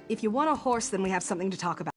If you want a horse, then we have something to talk about.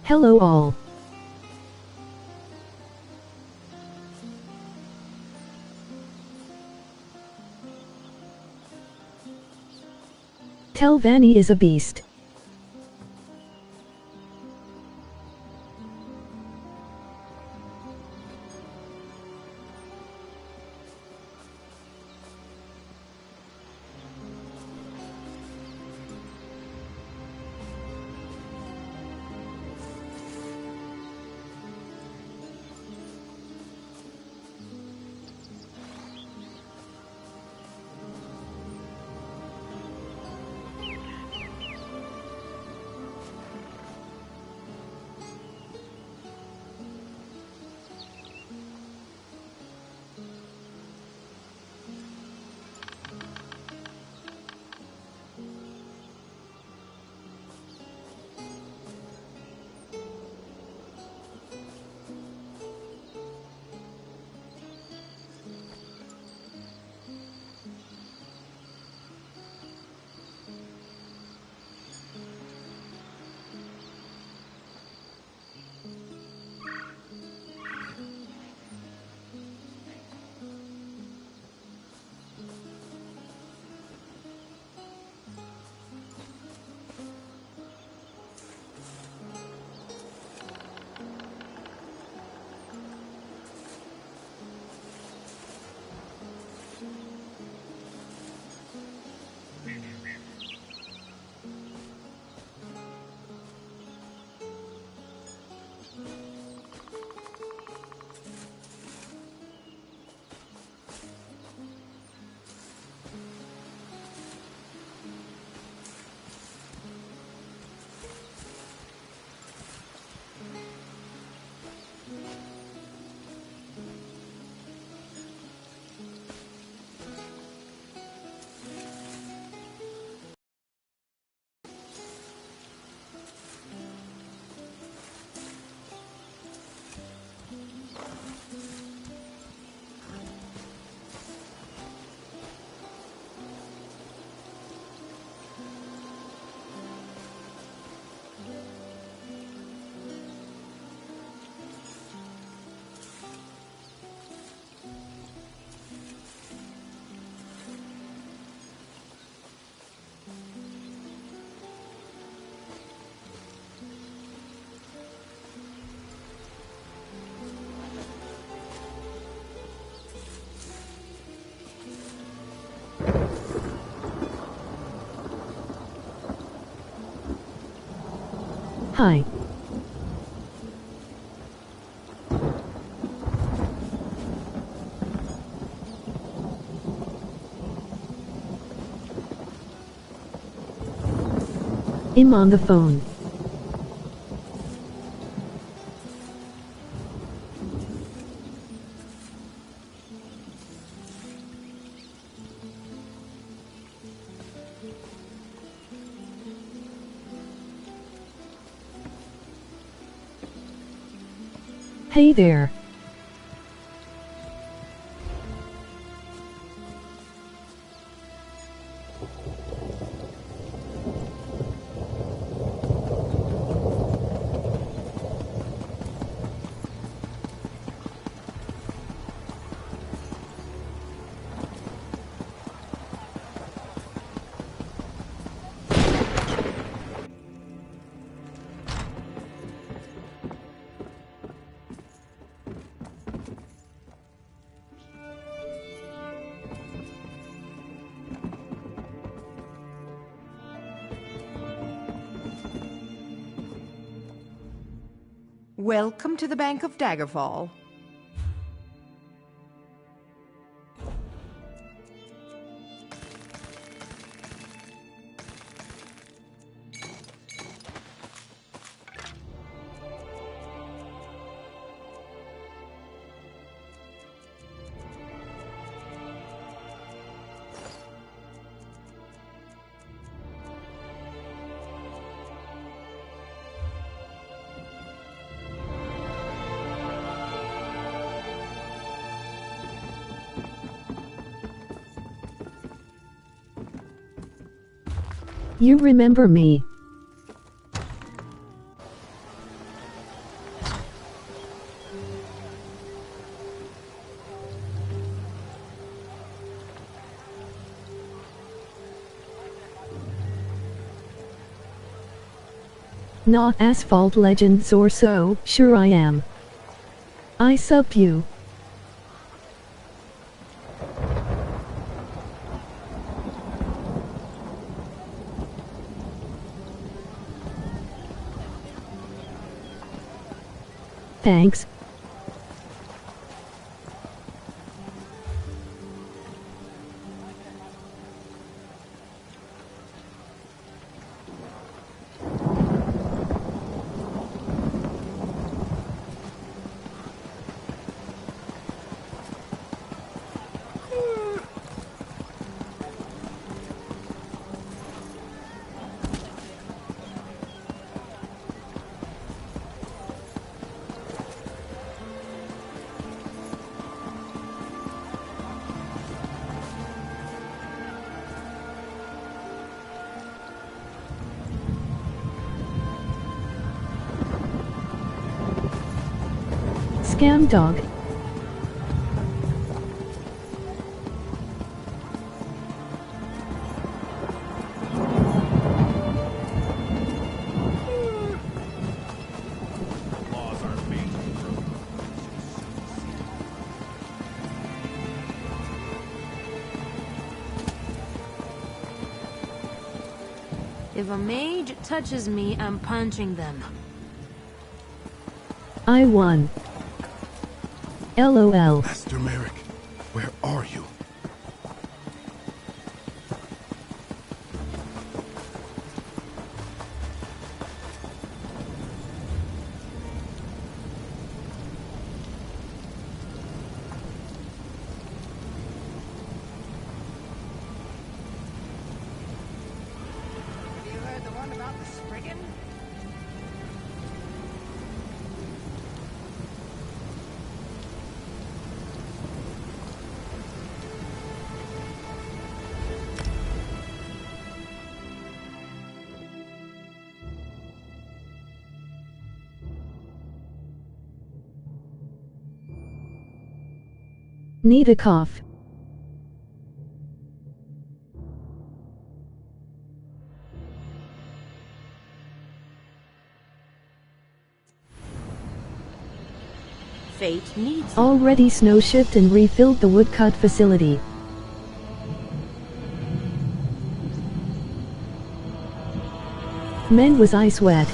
Hello all. Telvanni is a beast. Hi. I'm on the phone. Hey there. Welcome to the Bank of Daggerfall. You remember me? Not Asphalt Legends or so, sure I am. I sup you. Thanks. Scam dog. Laws aren't being broken. If a mage touches me, I'm punching them. I won. LOL. Master Merrick, where are you? You heard the one about the Spriggan? Need a cough. Fate needs Already snowshipped and refilled the woodcut facility. Men was ice wet.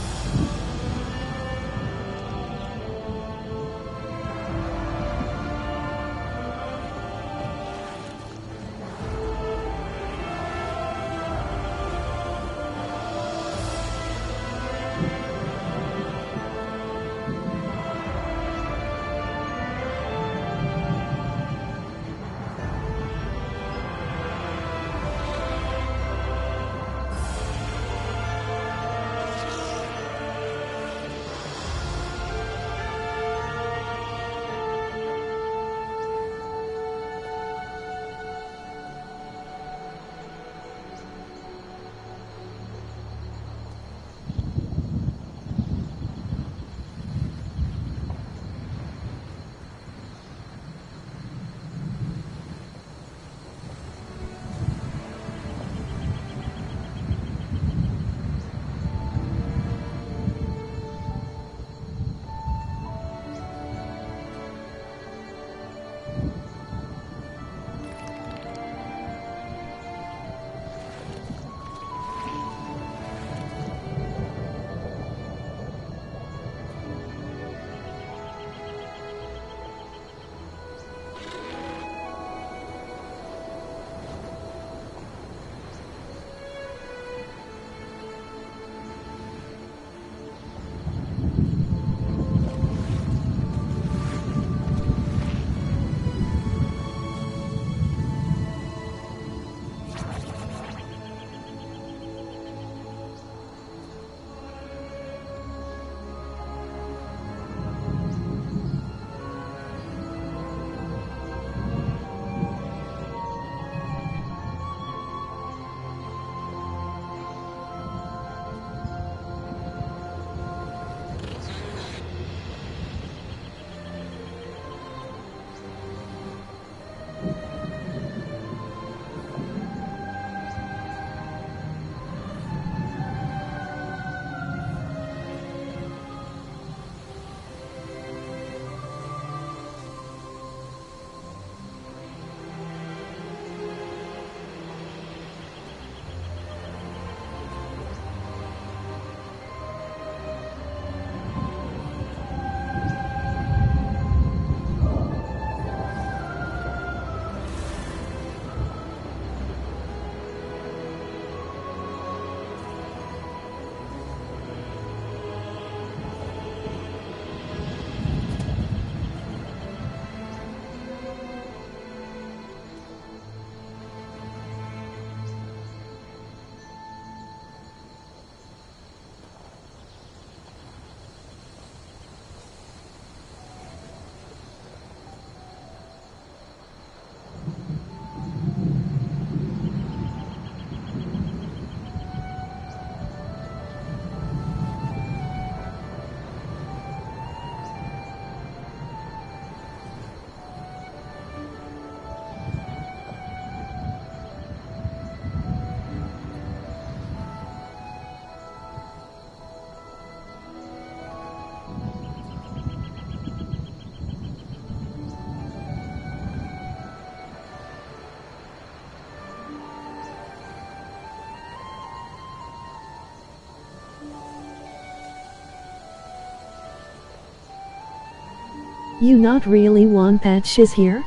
You not really want Patches here?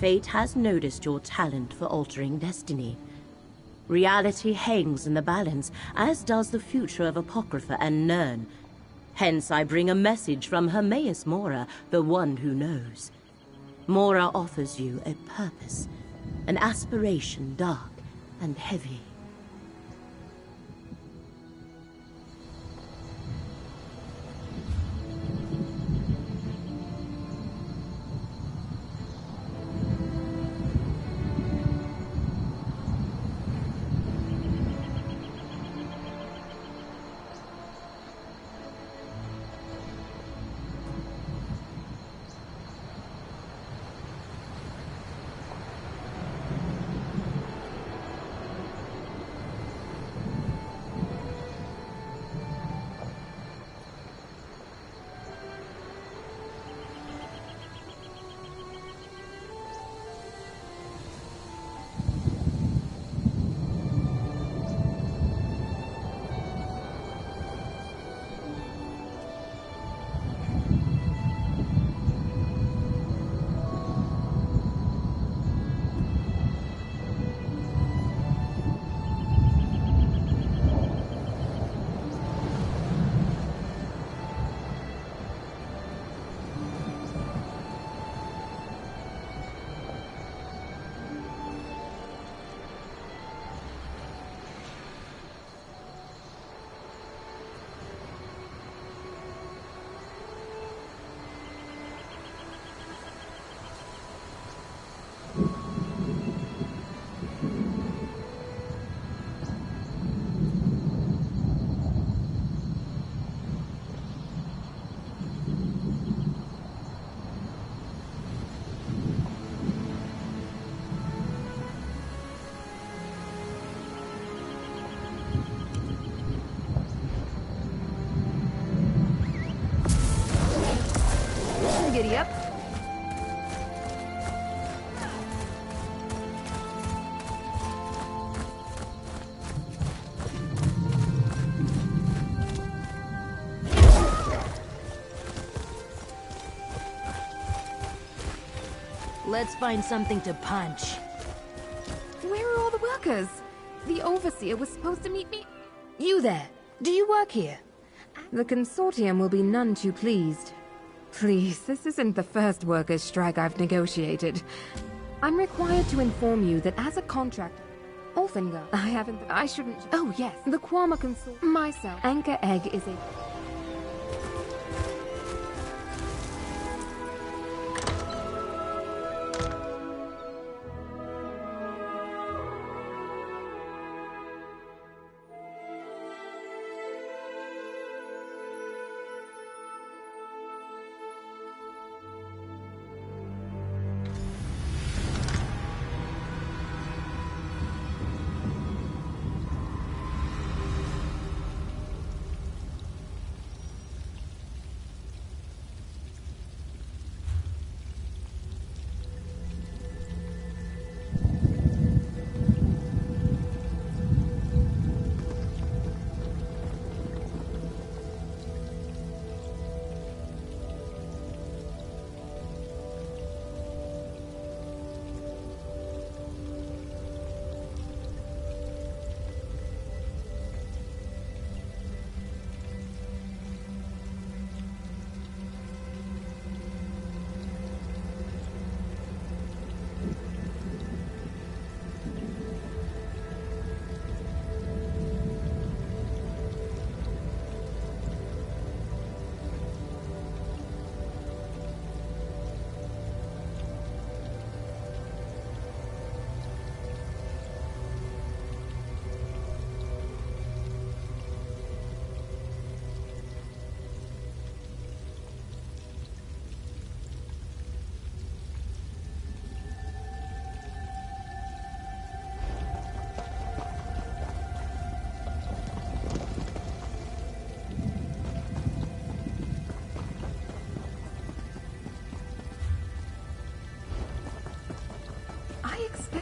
Fate has noticed your talent for altering destiny. Reality hangs in the balance, as does the future of Apocrypha and Nirn. Hence I bring a message from Hermaeus Mora, the one who knows. Mora offers you a purpose, an aspiration dark and heavy. Giddy up. Let's find something to punch. Where are all the workers? The Overseer was supposed to meet me. You there, do you work here? The Consortium will be none too pleased. Please, this isn't the first workers' strike I've negotiated. I'm required to inform you that as a contractor... Olfinger, I shouldn't... Oh, yes, the Quama Consort... Myself. Anchor Egg is a...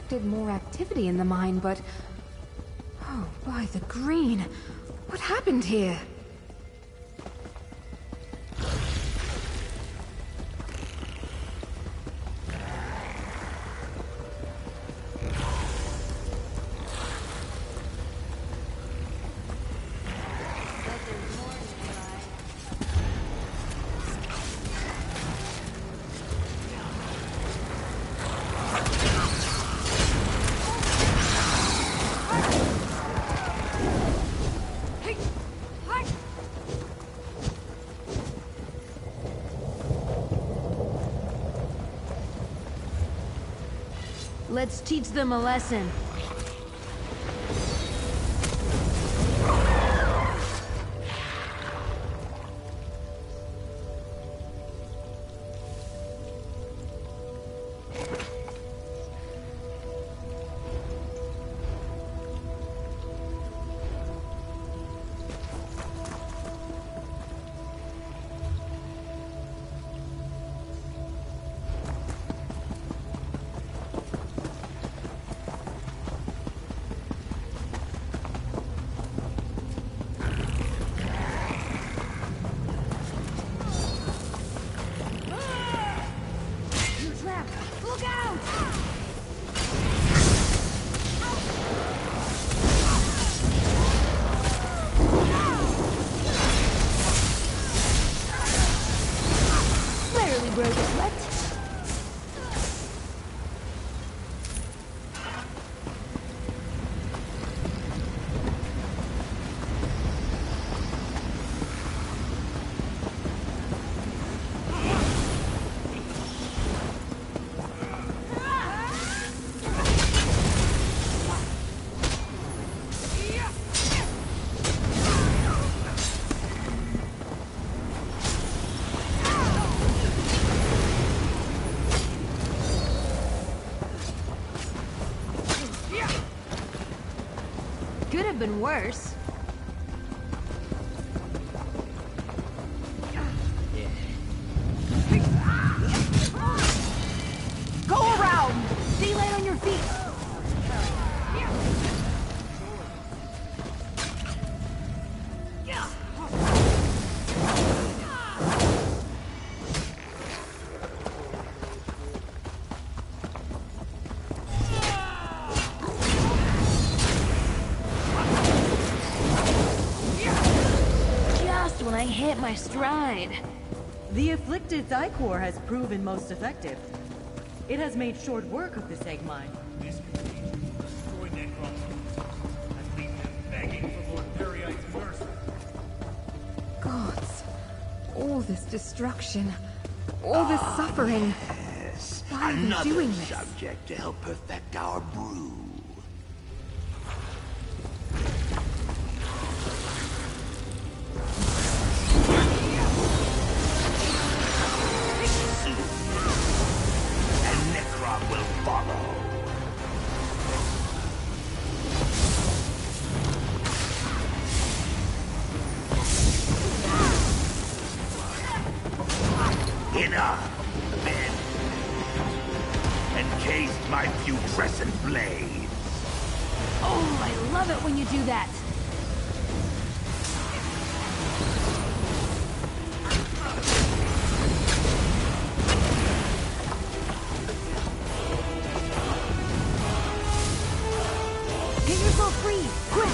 expected more activity in the mine, but... Oh, by the green. What happened here? Let's teach them a lesson. Could have been worse. Go around! Stay light on your feet! Just when I hit my stride. The Afflicted Thycor has proven most effective. It has made short work of this egg mine. This continues to destroy Necrons and leave them begging for Lord Peryite's mercy. Gods. All this destruction. All this suffering. Yes, Why are they another doing this? subject to help perfect our brew. Soon, and Necron will follow. Enough, men. Encased my putrescent blades. Oh, I love it when you do that. Get yourself free! Quick!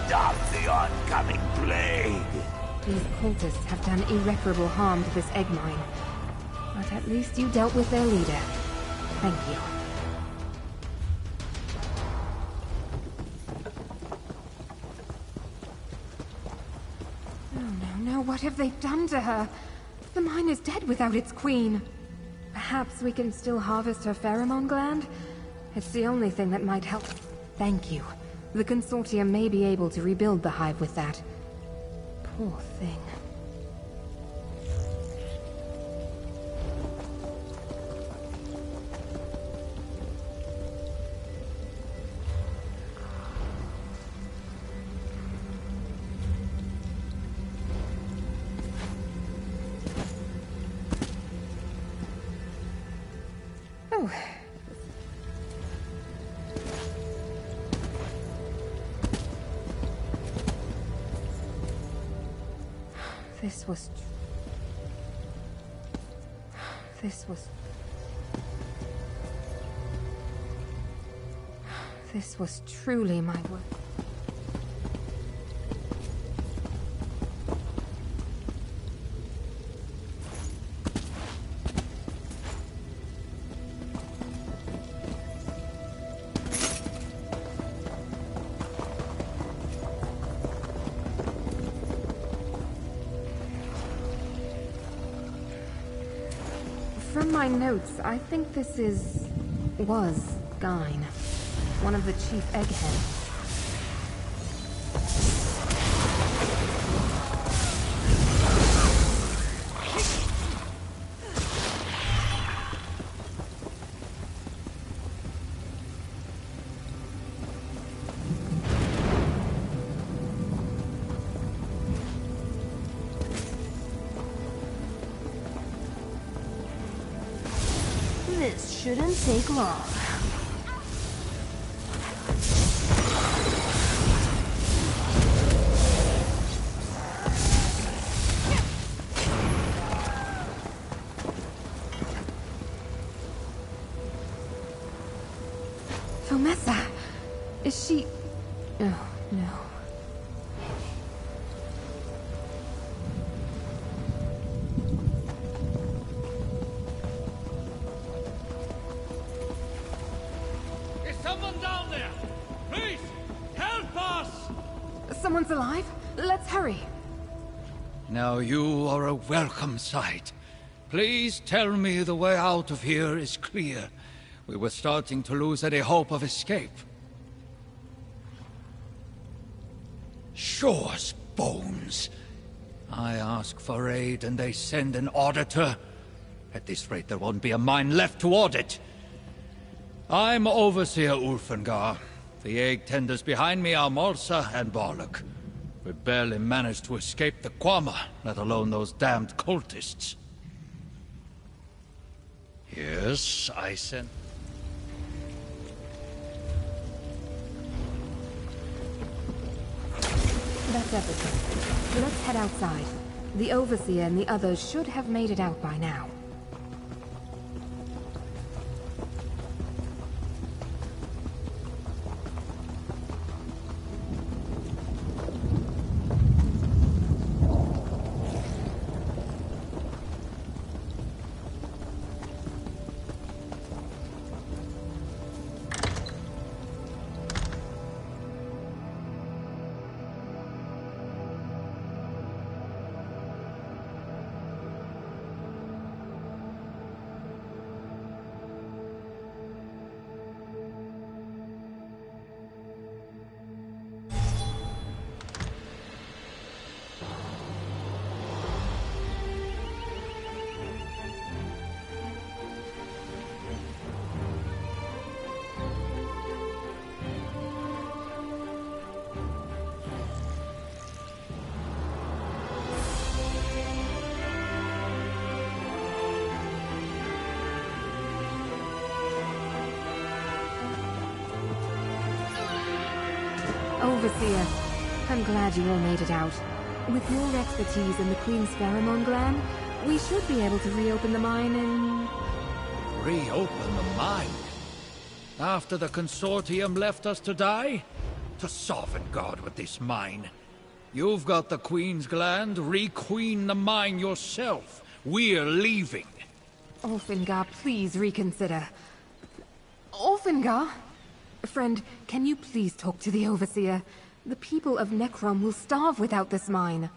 Stop the oncoming plague. These cultists have done irreparable harm to this egg mine. But at least you dealt with their leader. Thank you. No, what have they done to her? The mine is dead without its queen. Perhaps we can still harvest her pheromone gland? It's the only thing that might help. Thank you. The Consortium may be able to rebuild the hive with that. Poor thing. Oh. This was truly my work. From my notes, I think this was Gyne, one of the chief eggheads. This shouldn't take long. Fomessa! Is she... Oh, no. Is someone down there? Please, help us! Someone's alive? Let's hurry. Now you are a welcome sight. Please tell me the way out of here is clear. We were starting to lose any hope of escape. Shore's bones. I ask for aid and they send an auditor. At this rate, there won't be a mine left to audit. I'm Overseer Ulfengar. The egg tenders behind me are Malsa and Barlock. We barely managed to escape the Quama, let alone those damned cultists. Yes, I sent... That's everything. Let's head outside. The Overseer and the others should have made it out by now. Overseer, I'm glad you all made it out. With your expertise in the Queen's pheromone gland, we should be able to reopen the mine in... Reopen the mine? After the Consortium left us to die? To Sovngarde with this mine. You've got the Queen's gland, re-queen the mine yourself. We're leaving. Ulfengar, please reconsider. Ulfengar? Friend, can you please talk to the Overseer? The people of Necrom will starve without this mine.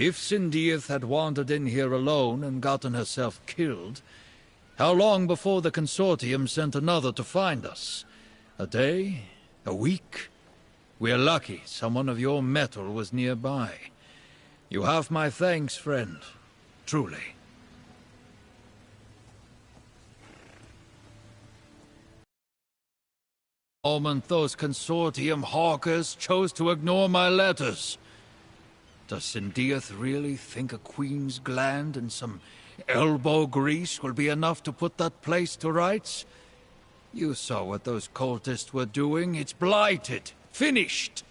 If Sindieth had wandered in here alone and gotten herself killed, how long before the Consortium sent another to find us? A day? A week? We're lucky someone of your mettle was nearby. You have my thanks, friend. Truly. The moment those Consortium hawkers chose to ignore my letters. Does Sindieth really think a queen's gland and some elbow grease will be enough to put that place to rights? You saw what those cultists were doing. It's blighted. Finished.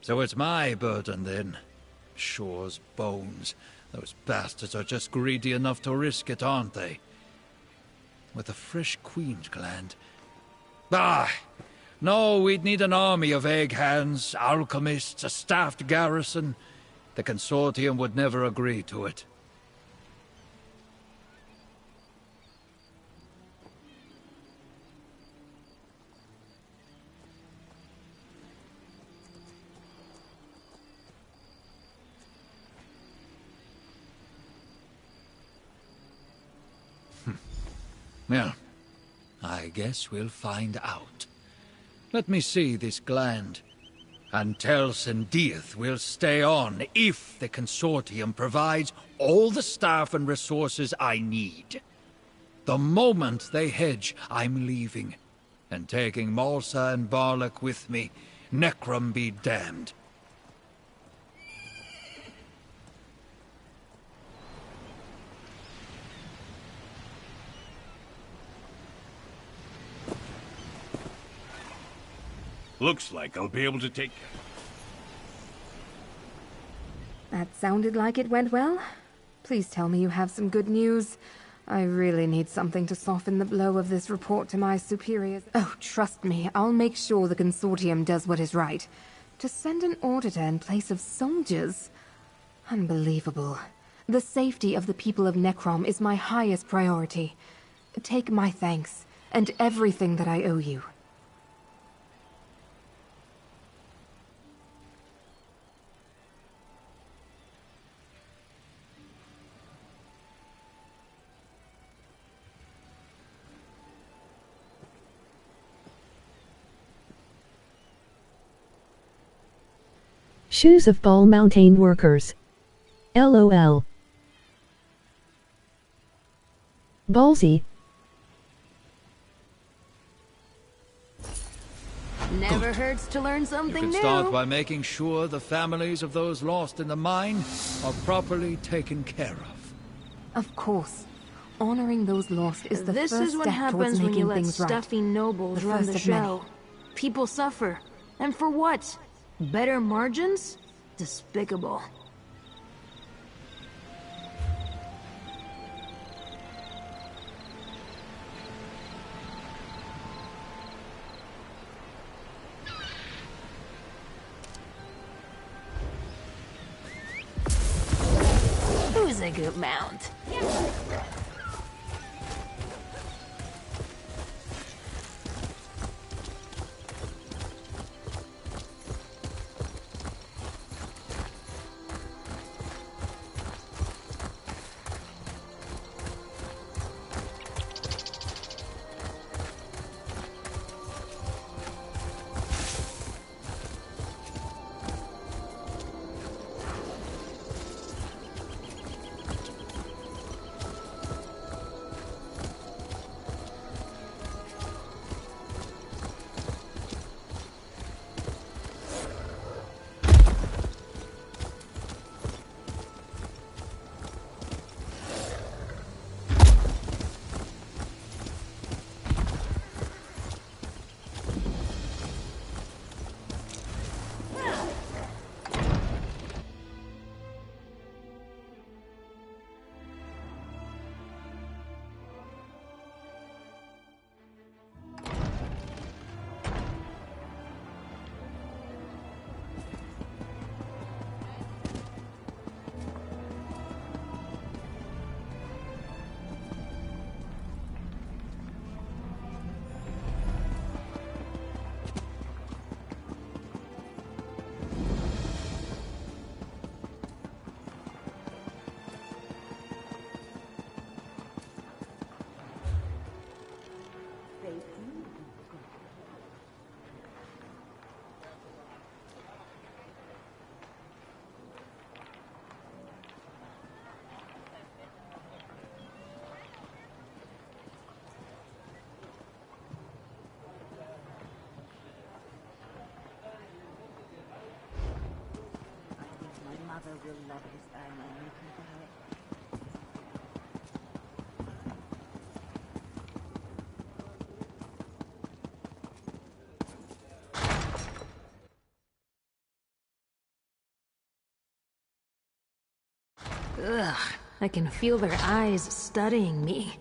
So it's my burden, then. Shore's bones. Those bastards are just greedy enough to risk it, aren't they? With a fresh queen's gland. Ah! No, we'd need an army of egg hands, alchemists, a staffed garrison. The Consortium would never agree to it. Well, I guess we'll find out. Let me see this gland. And tell Sindieth we'll stay on if the Consortium provides all the staff and resources I need. The moment they hedge, I'm leaving. And taking Malsa and Barlek with me. Necrom be damned. Looks like I'll be able to take... That sounded like it went well. Please tell me you have some good news. I really need something to soften the blow of this report to my superiors. Oh, trust me, I'll make sure the Consortium does what is right. To send an auditor in place of soldiers? Unbelievable. The safety of the people of Necrom is my highest priority. Take my thanks, and everything that I owe you. Shoes of Ball Mountain Workers. LOL. Ballsy. Never hurts to learn something You new. can start by making sure the families of those lost in the mine are properly taken care of. Of course. Honoring those lost is the This first is what step towards happens when making you let things right. stuffy nobles The run first the of many. show. People suffer. And for what? Better margins? Despicable. Who's a good mount? My mother will love this diamond. You can buy it. Ugh, I can feel their eyes studying me.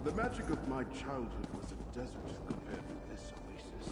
The magic of my childhood was a desert compared to this oasis.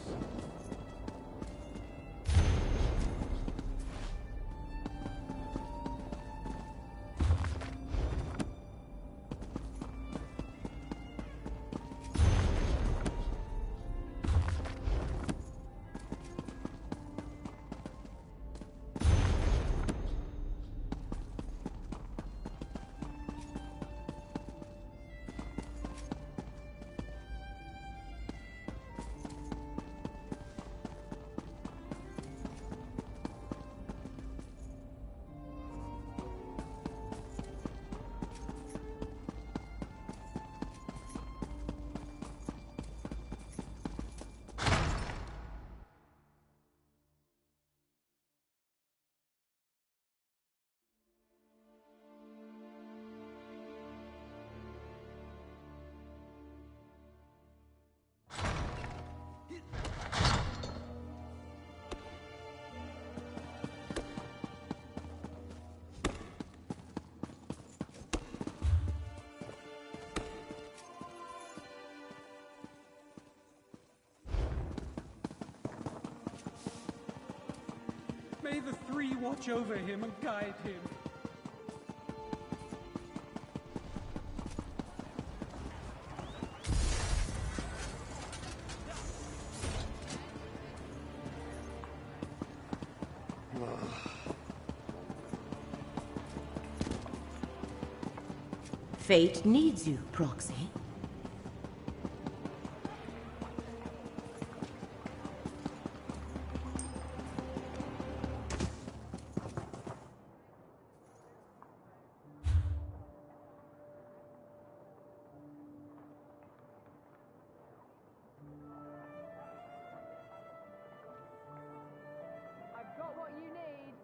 May the three watch over him and guide him. Fate needs you, Proxy. I've got what you need.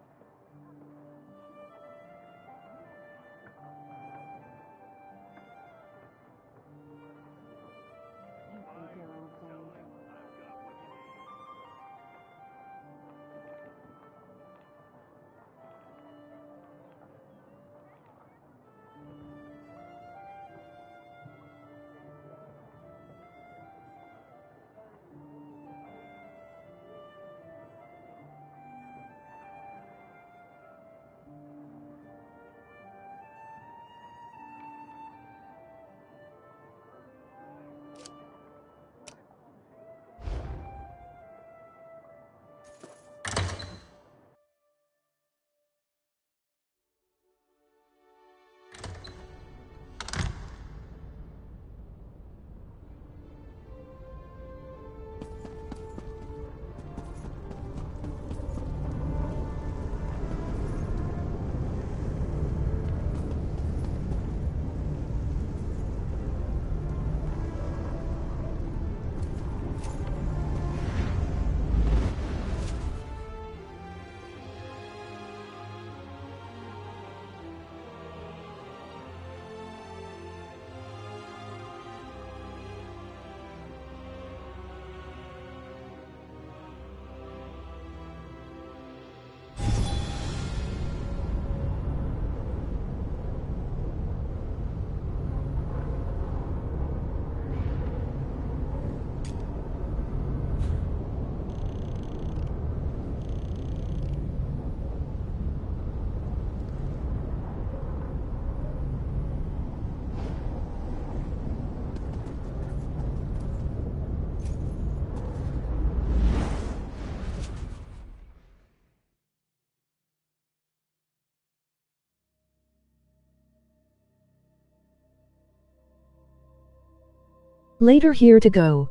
Later here to go.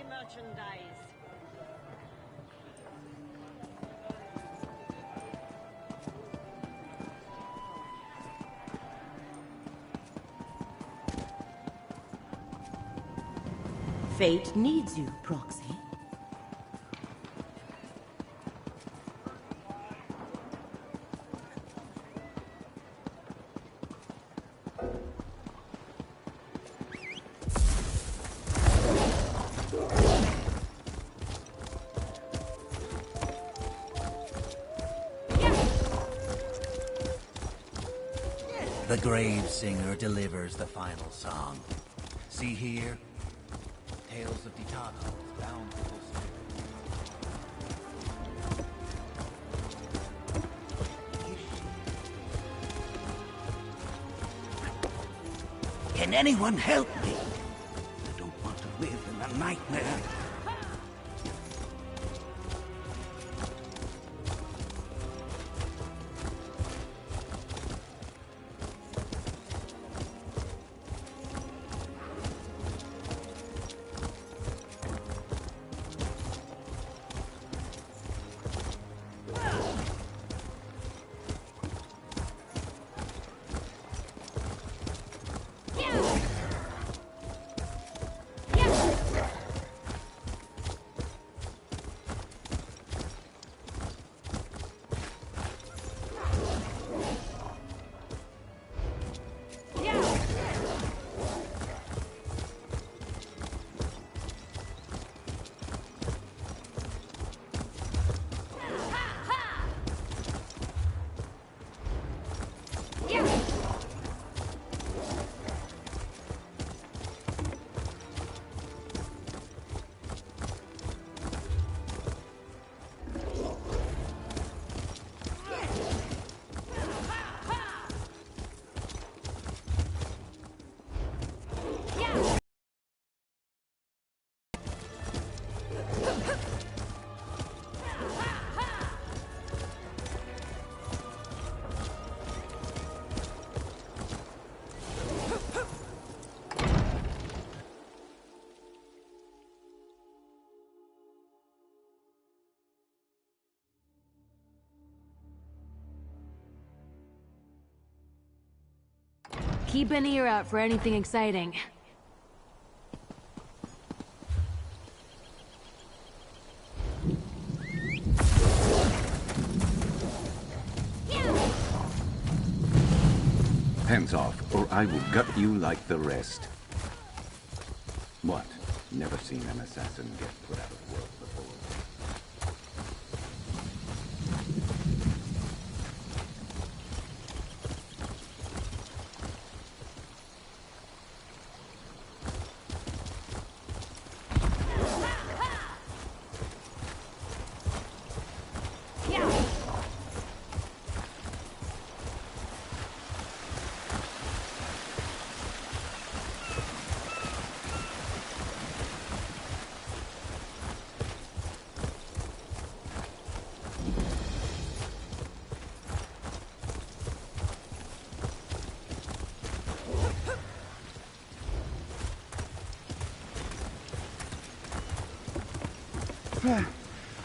Merchandise. Fate needs you, Proxy. The grave singer delivers the final song. See here? Tales of Titanos, bountiful spirit. Can anyone help me? I don't want to live in a nightmare. Keep an ear out for anything exciting. Hands off, or I will gut you like the rest. What? Never seen an assassin get put out of work before.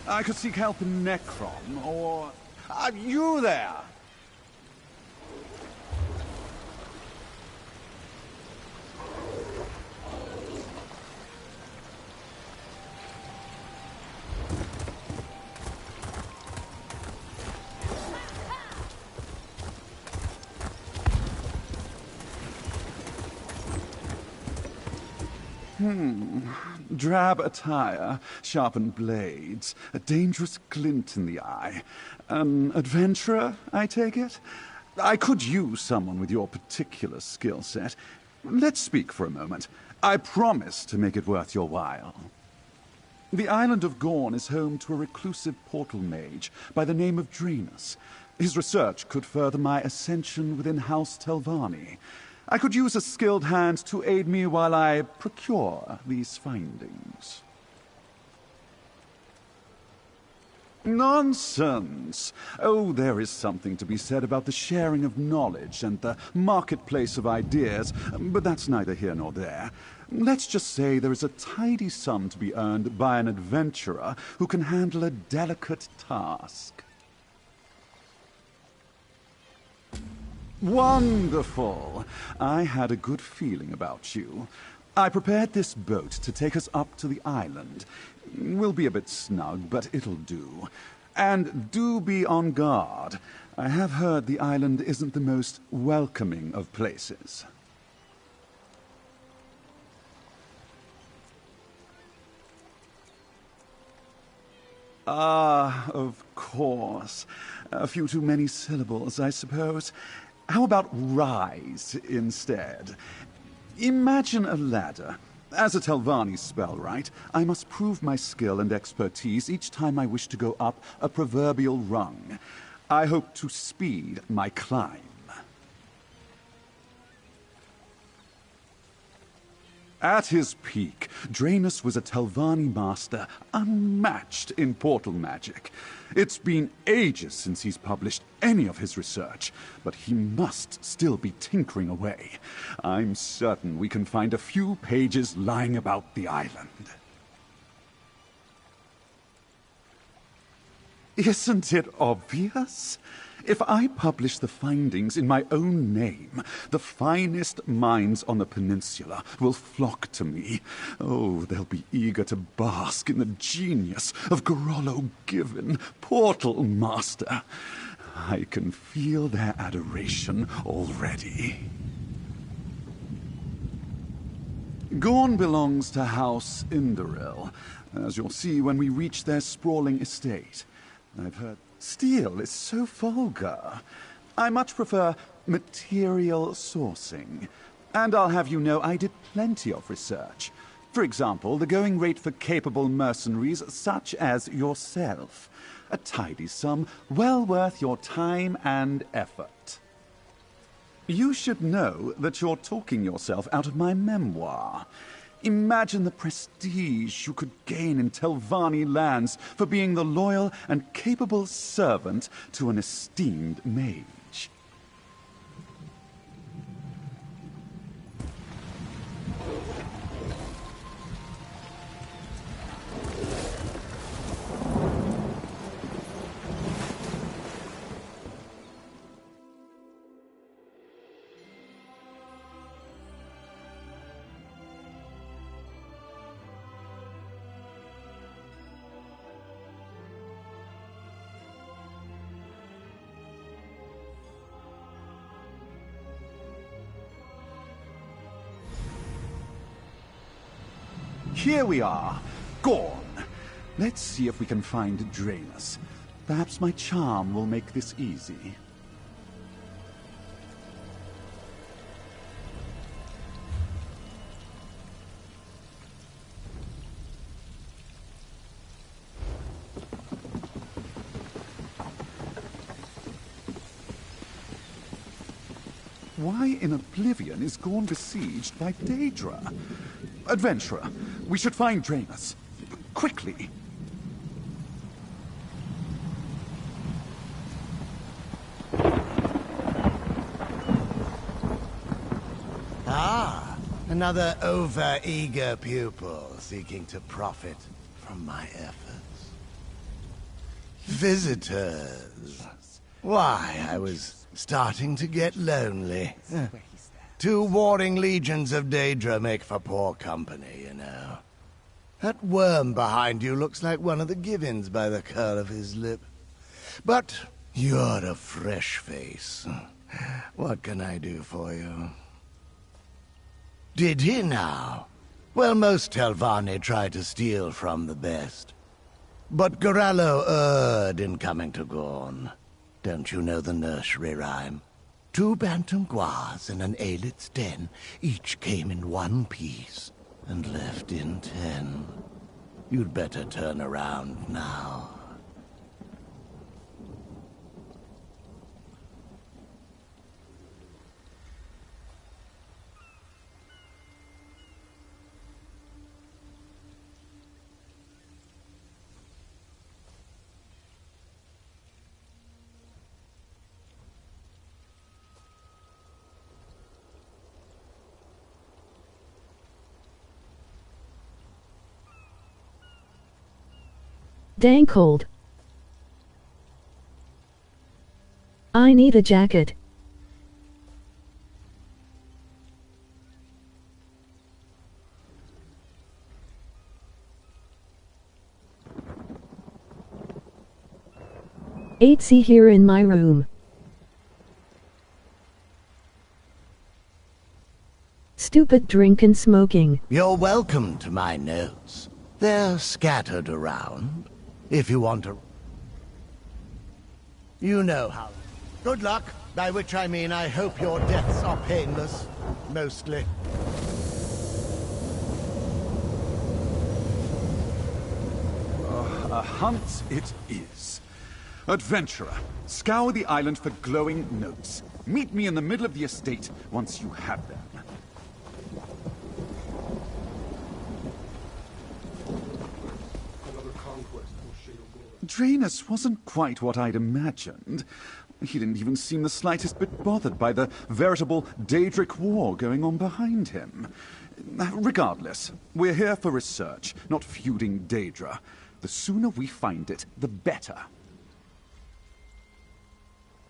I could seek help in Necrom, or... you there! Drab attire, sharpened blades, a dangerous glint in the eye. An adventurer, I take it? I could use someone with your particular skill set. Let's speak for a moment. I promise to make it worth your while. The island of Gorn is home to a reclusive portal mage by the name of Draenus. His research could further my ascension within House Telvanni. I could use a skilled hand to aid me while I procure these findings. Nonsense! Oh, there is something to be said about the sharing of knowledge and the marketplace of ideas, but that's neither here nor there. Let's just say there is a tidy sum to be earned by an adventurer who can handle a delicate task. Wonderful! I had a good feeling about you. I prepared this boat to take us up to the island. We'll be a bit snug, but it'll do. And do be on guard. I have heard the island isn't the most welcoming of places. Ah, of course. A few too many syllables, I suppose. How about rise instead? Imagine a ladder. As a Telvanni spellwright, I must prove my skill and expertise each time I wish to go up a proverbial rung. I hope to speed my climb. At his peak, Draenus was a Telvanni master unmatched in portal magic. It's been ages since he's published any of his research, but he must still be tinkering away. I'm certain we can find a few pages lying about the island. Isn't it obvious? If I publish the findings in my own name, the finest minds on the peninsula will flock to me. Oh, they'll be eager to bask in the genius of Gorolo Given, Portal Master. I can feel their adoration already. Gorn belongs to House Indoril, as you'll see when we reach their sprawling estate. I've heard steel is so vulgar. I much prefer material sourcing. And I'll have you know I did plenty of research. For example, the going rate for capable mercenaries such as yourself. A tidy sum, well worth your time and effort. You should know that you're talking yourself out of my memoir. Imagine the prestige you could gain in Telvanni lands for being the loyal and capable servant to an esteemed mage. Here we are, Gorn. Let's see if we can find Draenus. Perhaps my charm will make this easy. Why in Oblivion is Gorn besieged by Daedra? Adventurer, we should find Draenus. Quickly. Ah, another over-eager pupil seeking to profit from my efforts. Visitors. Why, I was starting to get lonely. Two warring legions of Daedra make for poor company, you know. That worm behind you looks like one of the Givens by the curl of his lip. But you're a fresh face. What can I do for you? Did he now? Well, most Telvanni try to steal from the best. But Gorallo erred in coming to Gorn. Don't you know the nursery rhyme? 2 bantam guas in an aelit's den, each came in 1 piece, and left in 10. You'd better turn around now. Dang cold. I need a jacket. AC here in my room. Stupid drink and smoking. You're welcome to my notes. They're scattered around. If you want to... You know how. Good luck, by which I mean I hope your deaths are painless. Mostly. A hunt it is. Adventurer, scour the island for glowing notes. Meet me in the middle of the estate once you have them. Draenus wasn't quite what I'd imagined. He didn't even seem the slightest bit bothered by the veritable Daedric war going on behind him. Regardless, we're here for research, not feuding Daedra. The sooner we find it, the better.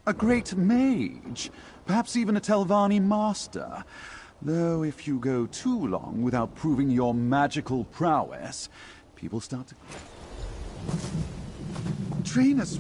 A great mage, perhaps even a Telvanni master. Though if you go too long without proving your magical prowess, people start to... Draenus...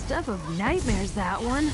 Stuff of nightmares, that one.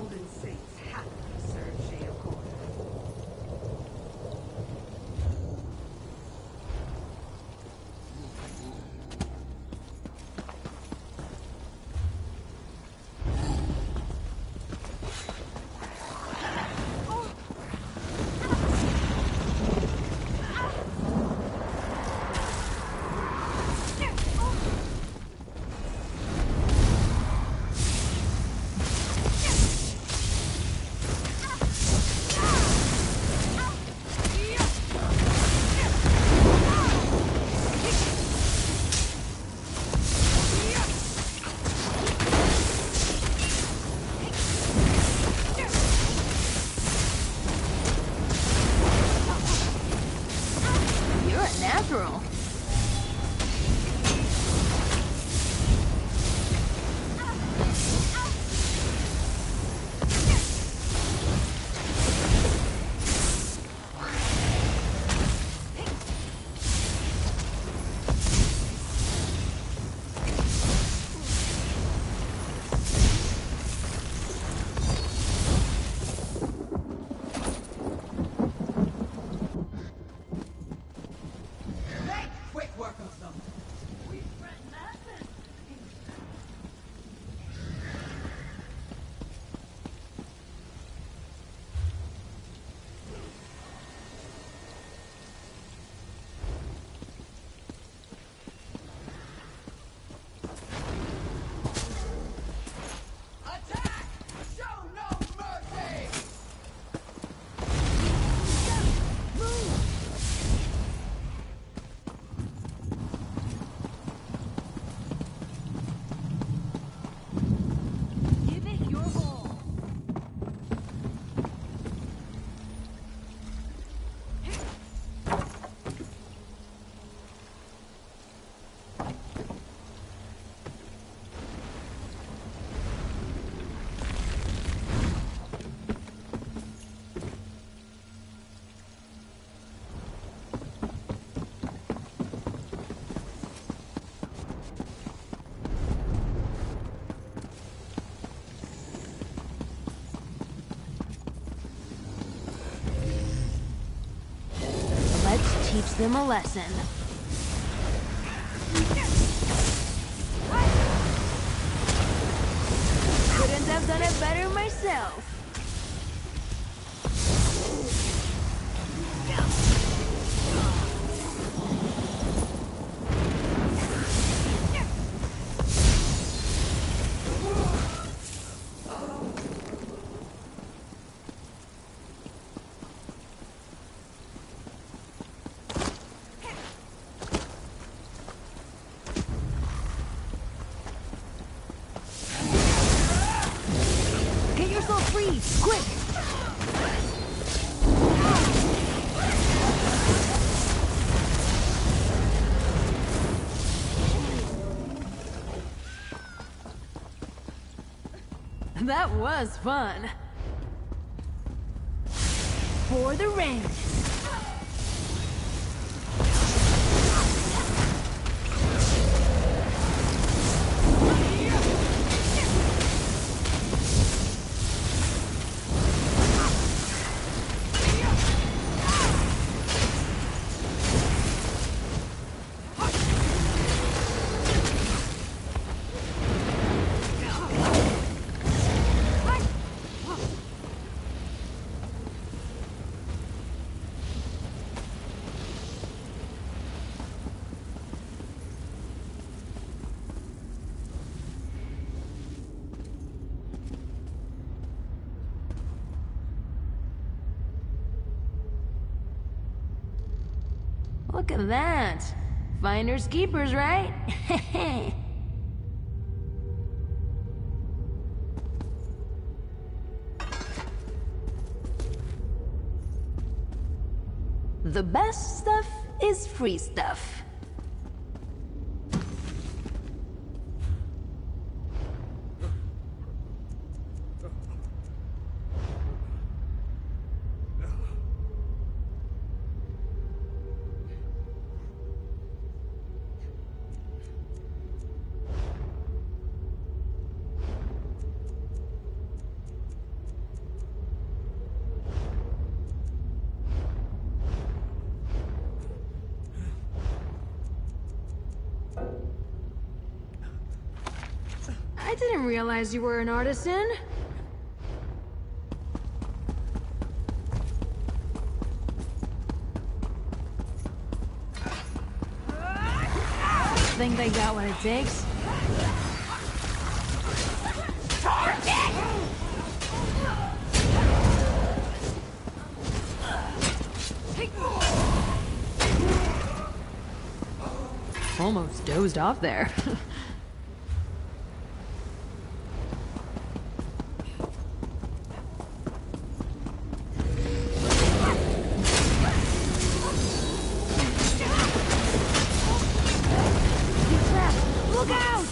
Golden Saints happily serve Sheokor. Teach them a lesson. Couldn't have done it better myself. That was fun. For the rain. Look at that. Finders keepers, right? The best stuff is free stuff. I didn't realize you were an artisan. Think they got what it takes? Almost dozed off there. Look out!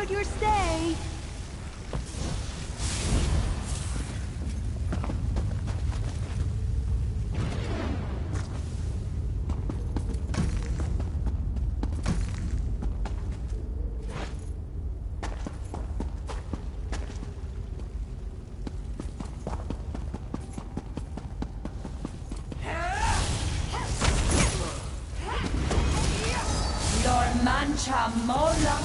Your stay. Your mancha mola.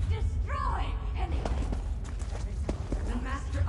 Destroy anything! The Master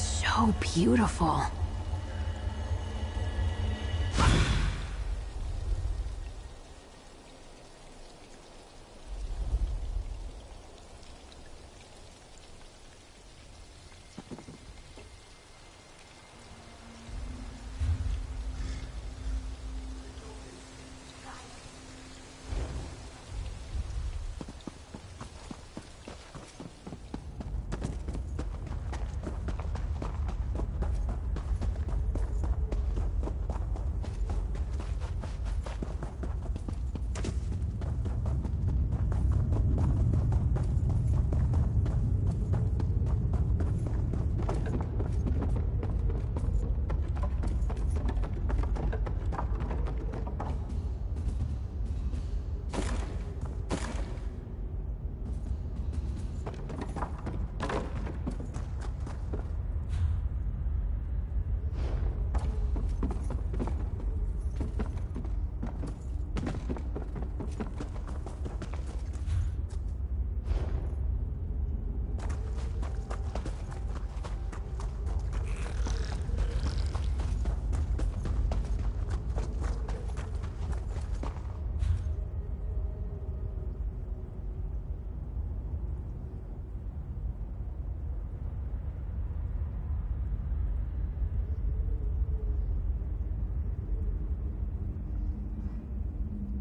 so beautiful.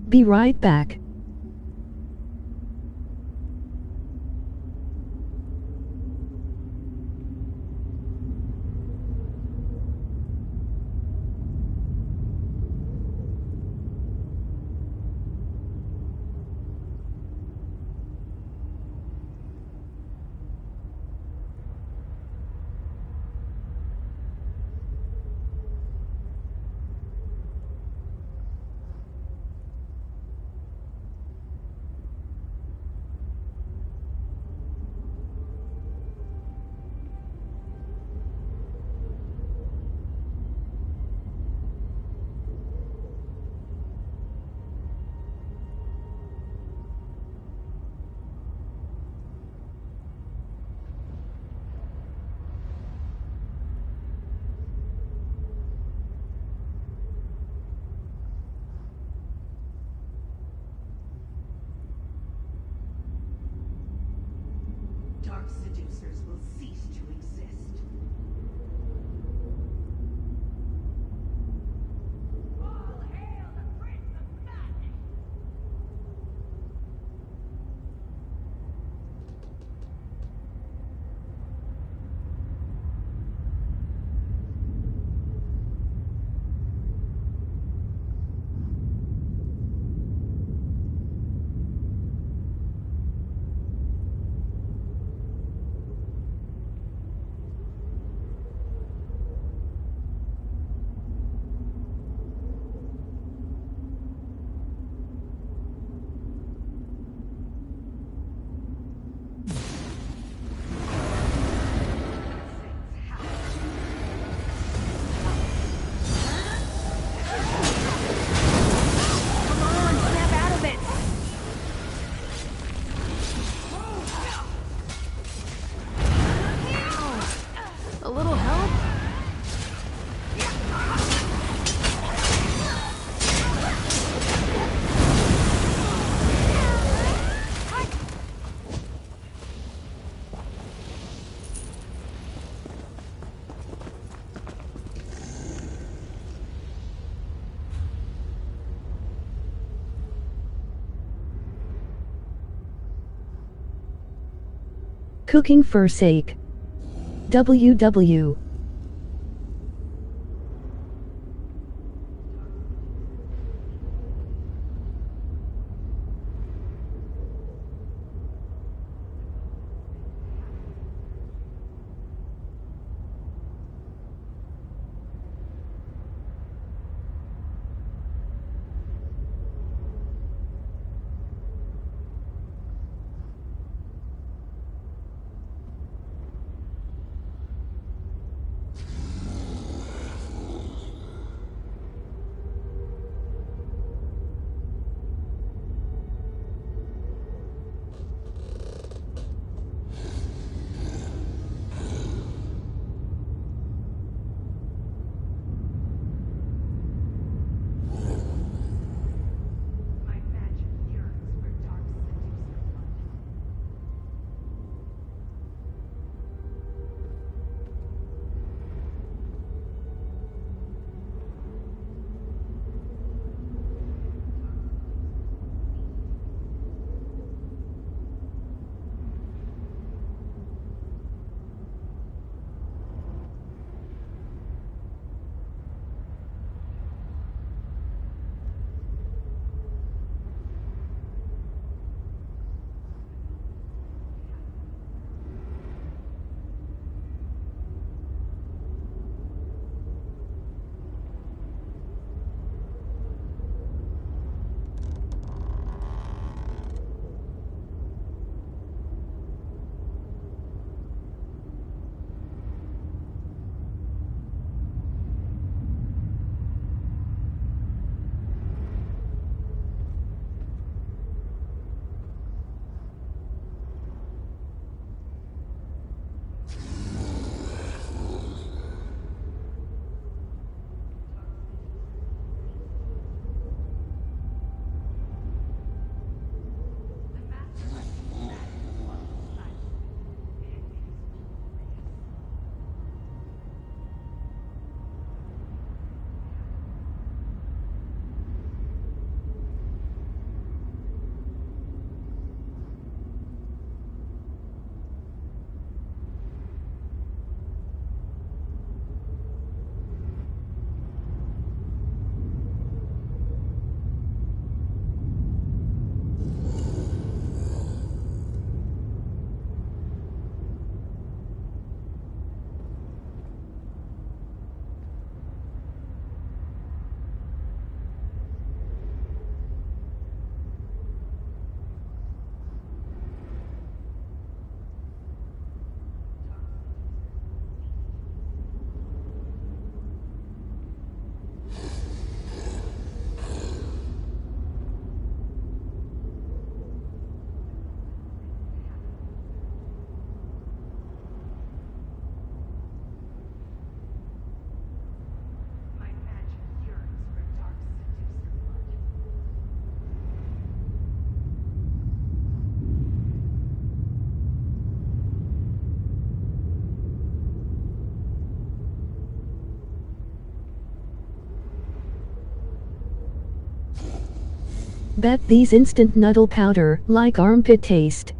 Be right back. Dark seducers will cease to exist. All hail the Prince of Madness! A little help? Cooking for sake. WW. Bet these instant noodle powder like armpit taste.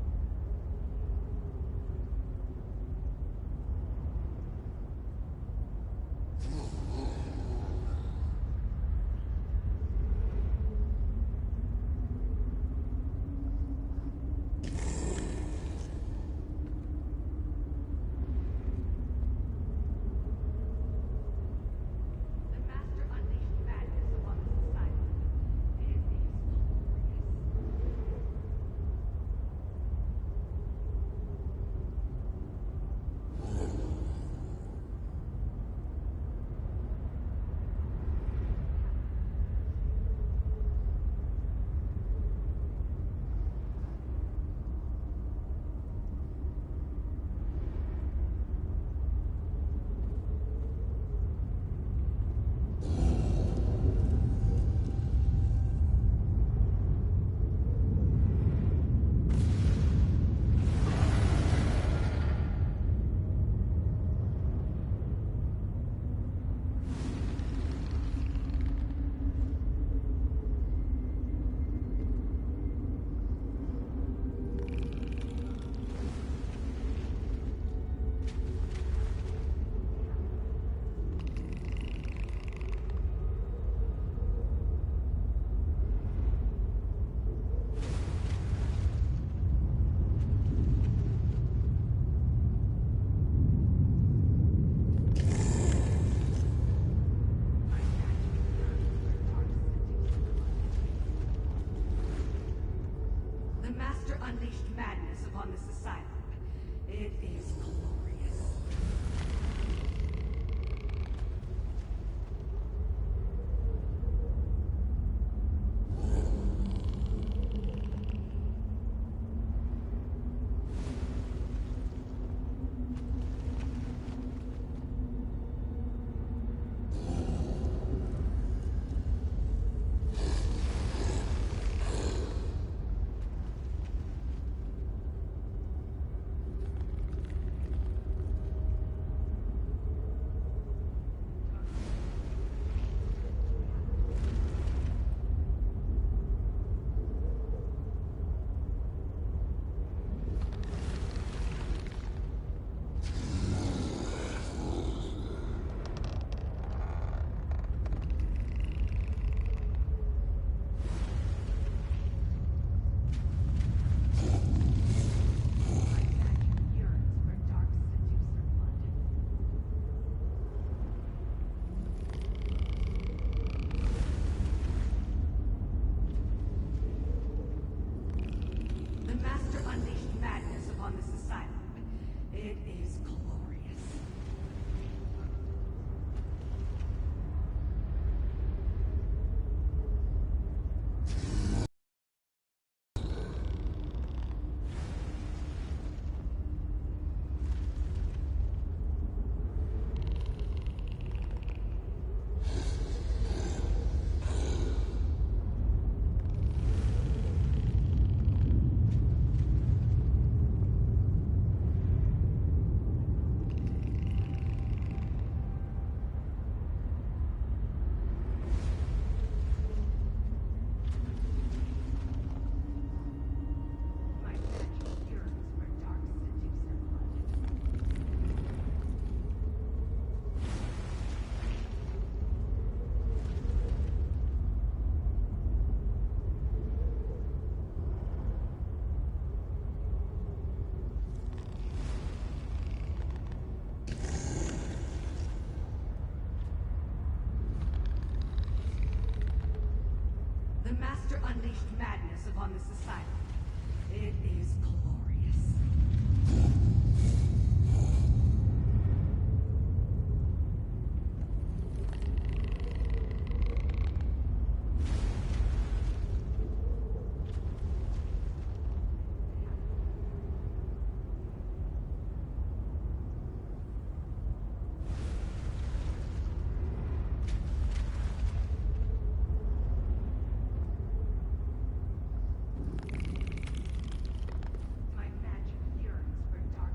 My magic yearns for dark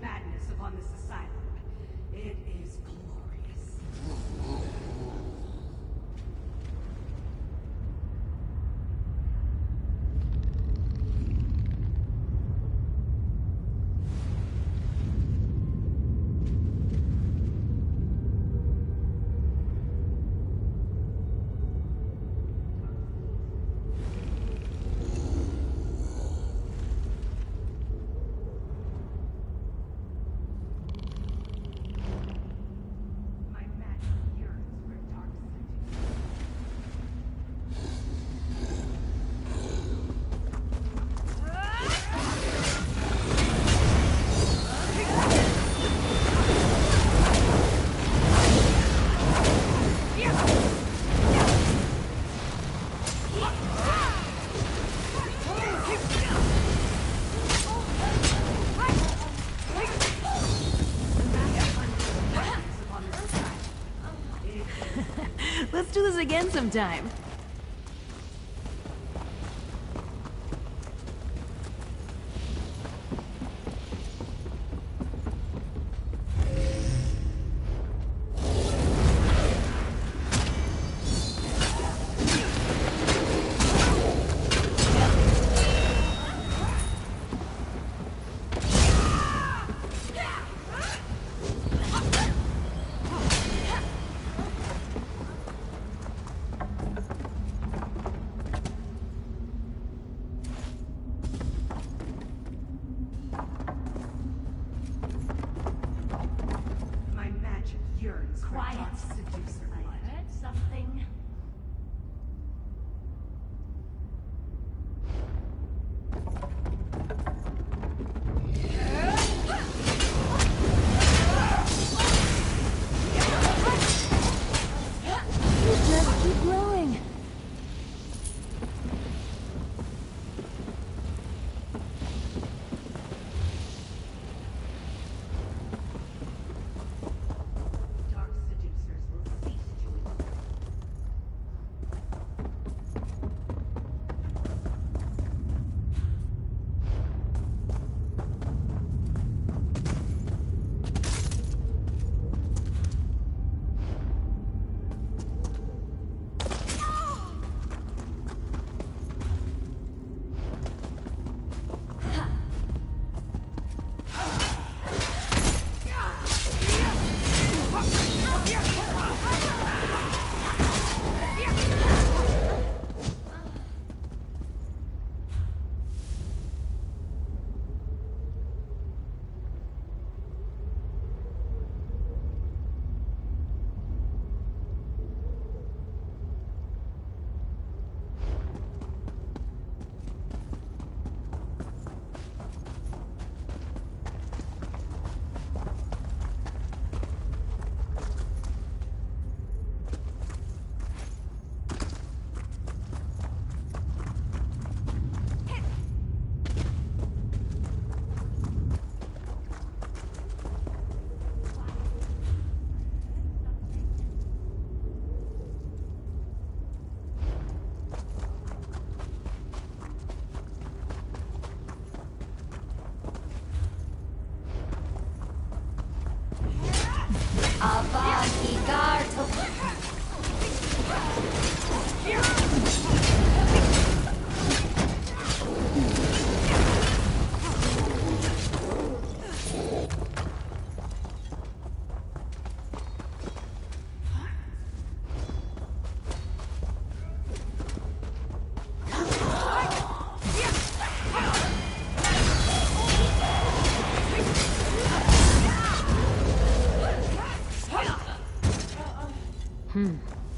madness upon this asylum. It is glorious. Let's do this again sometime.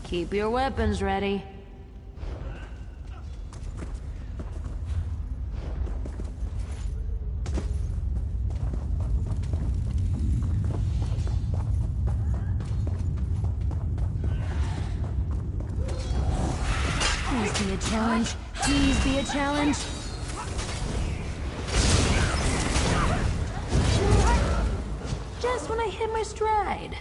Keep your weapons ready. Please be a challenge. Please be a challenge. Just when I hit my stride.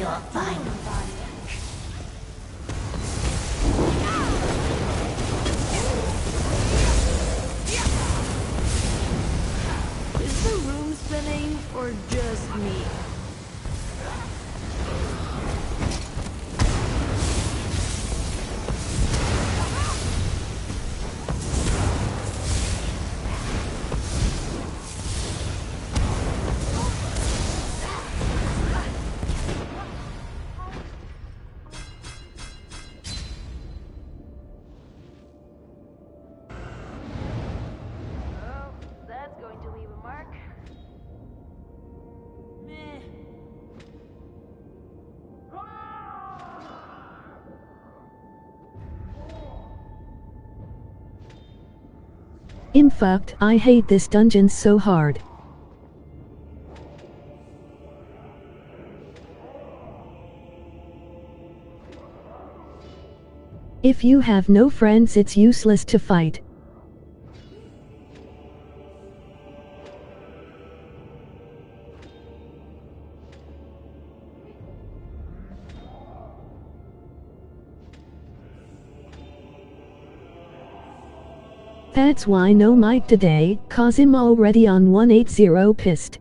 your final body. Is the room spinning or just me? That's going to leave a mark. Meh. In fact, I hate this dungeon so hard. If you have no friends, it's useless to fight. That's why no mic today, cause I'm already on 180 pissed.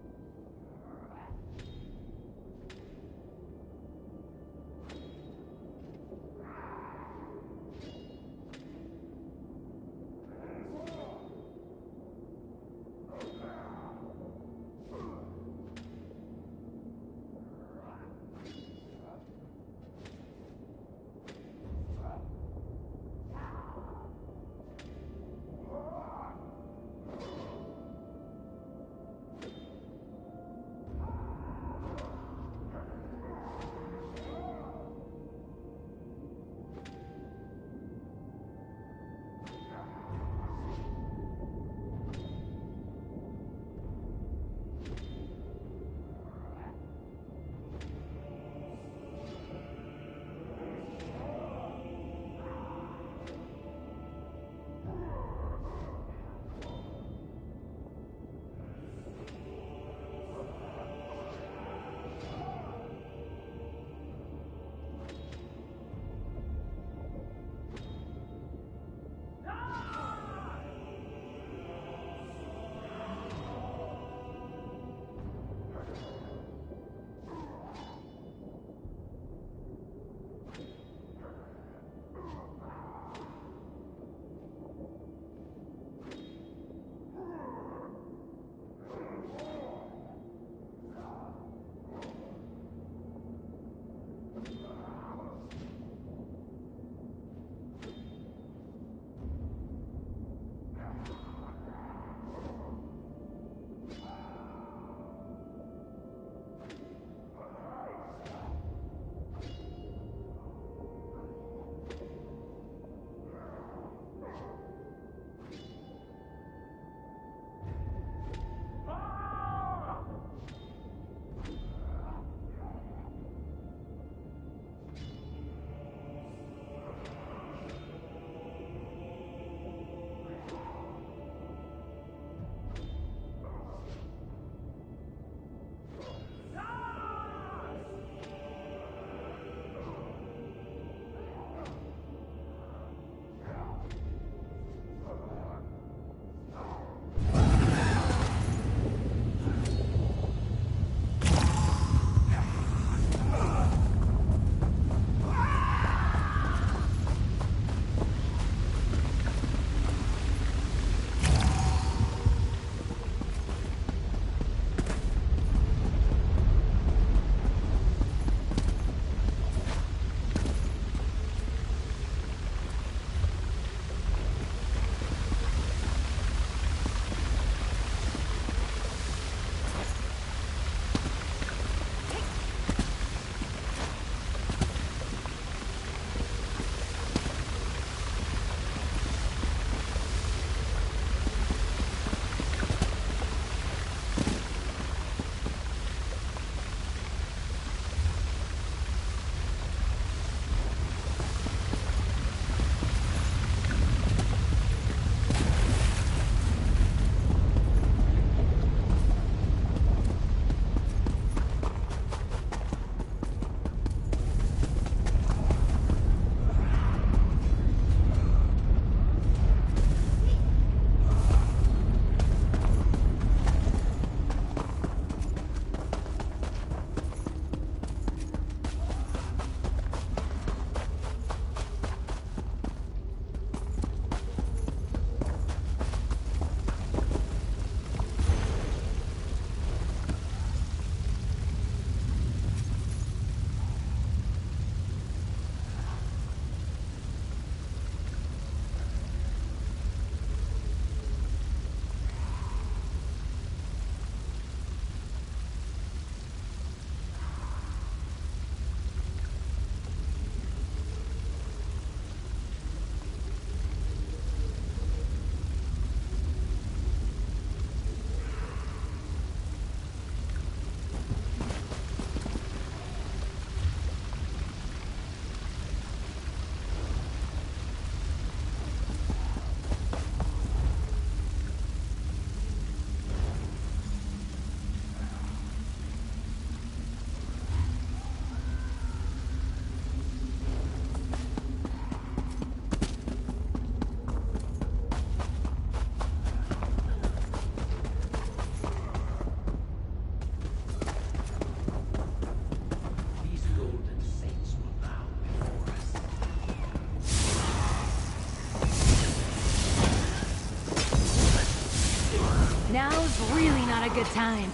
Now's really not a good time.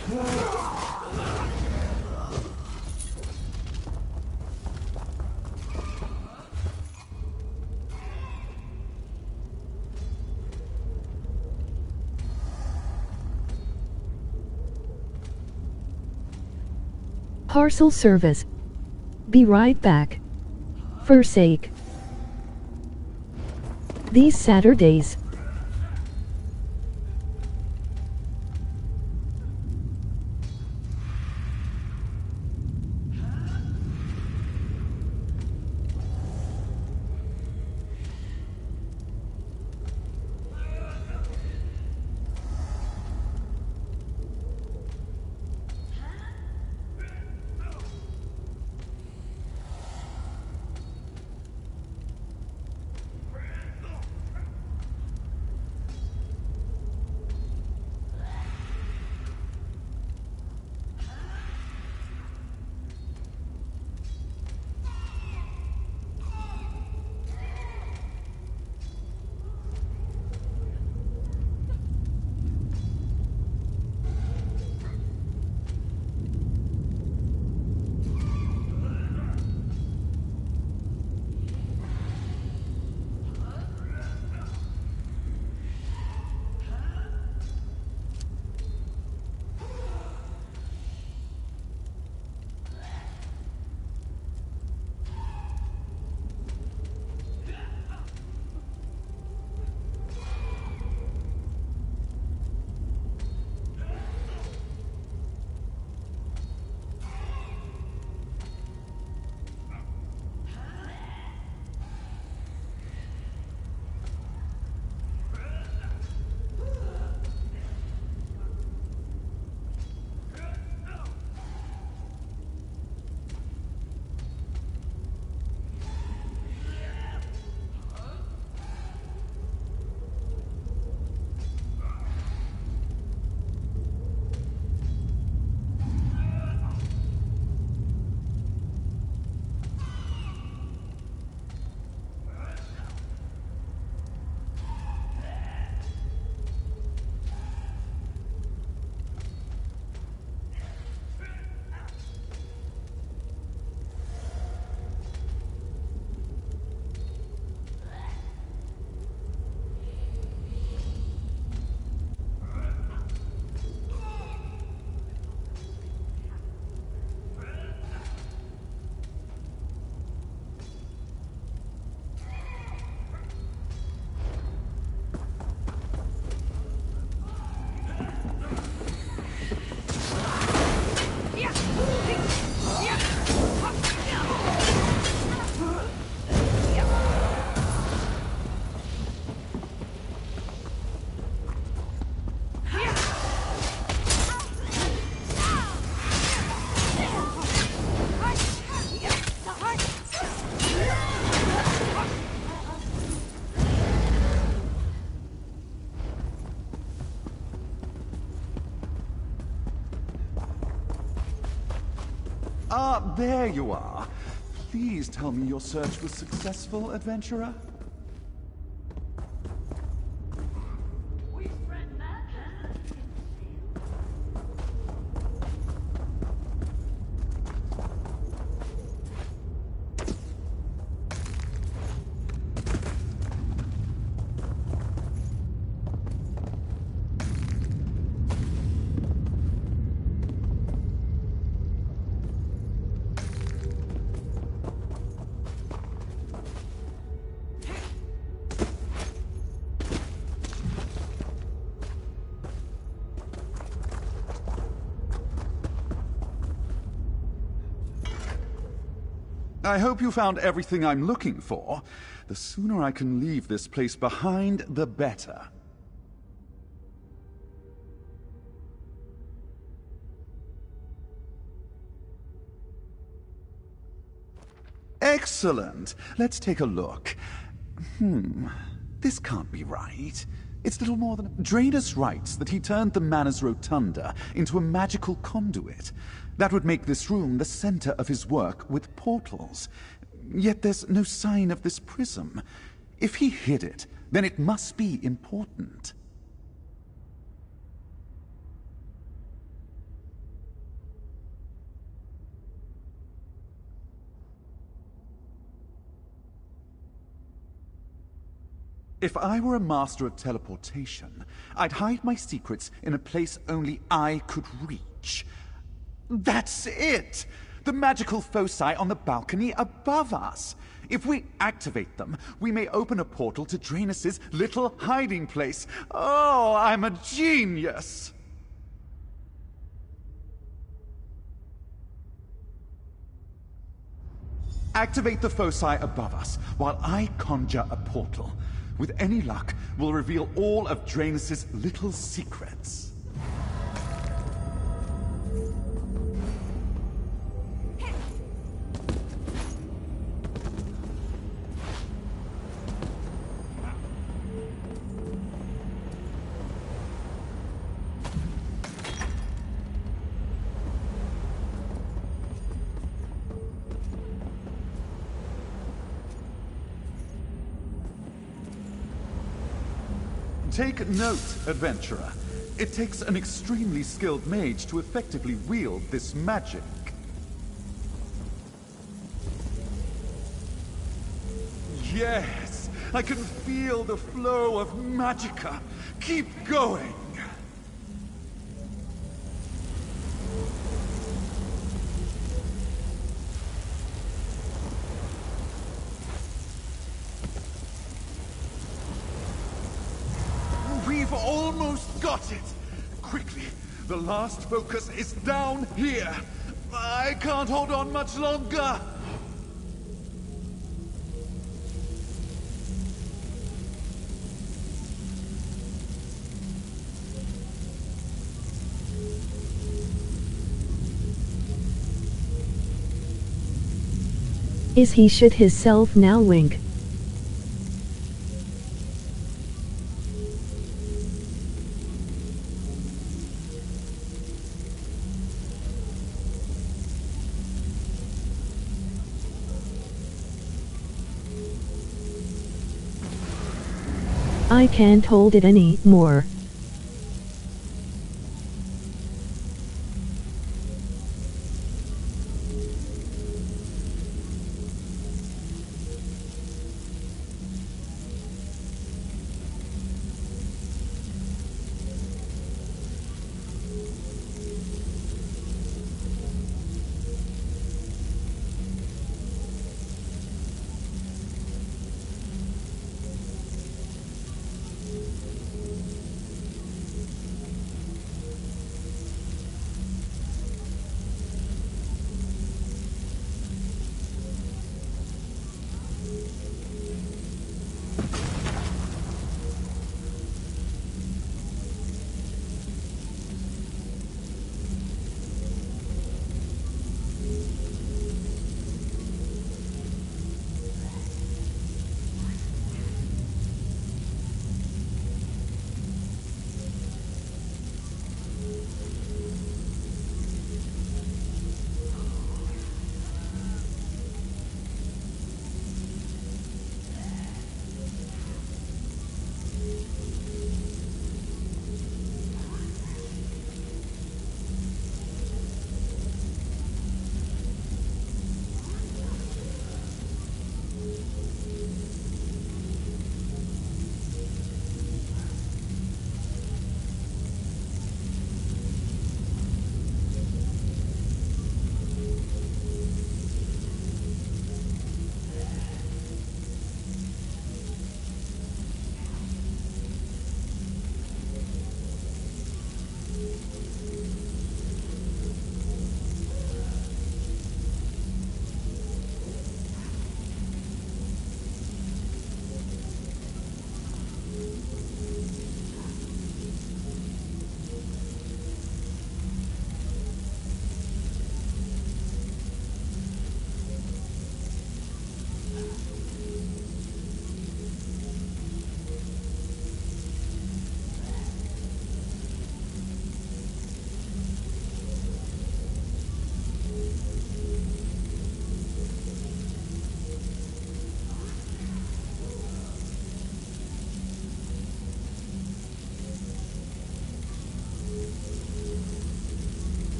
Parcel service. Be right back. Forsake. These Saturdays. Ah, there you are. Please tell me your search was successful, adventurer. I hope you found everything I'm looking for. The sooner I can leave this place behind, the better. Excellent. Let's take a look. This can't be right. It's little more than... Draenus writes that he turned the Manor's Rotunda into a magical conduit. That would make this room the center of his work with portals. Yet there's no sign of this prism. If he hid it, then it must be important. If I were a master of teleportation, I'd hide my secrets in a place only I could reach. That's it! The magical foci on the balcony above us. If we activate them, we may open a portal to Draenus' little hiding place. Oh, I'm a genius! Activate the foci above us, while I conjure a portal. With any luck, we'll reveal all of Draenus' little secrets. Take note, adventurer. It takes an extremely skilled mage to effectively wield this magic. Yes, I can feel the flow of magicka. Keep going. We've almost got it! Quickly, the last focus is down here! I can't hold on much longer! Is he shit hisself now, wink? I can't hold it any more.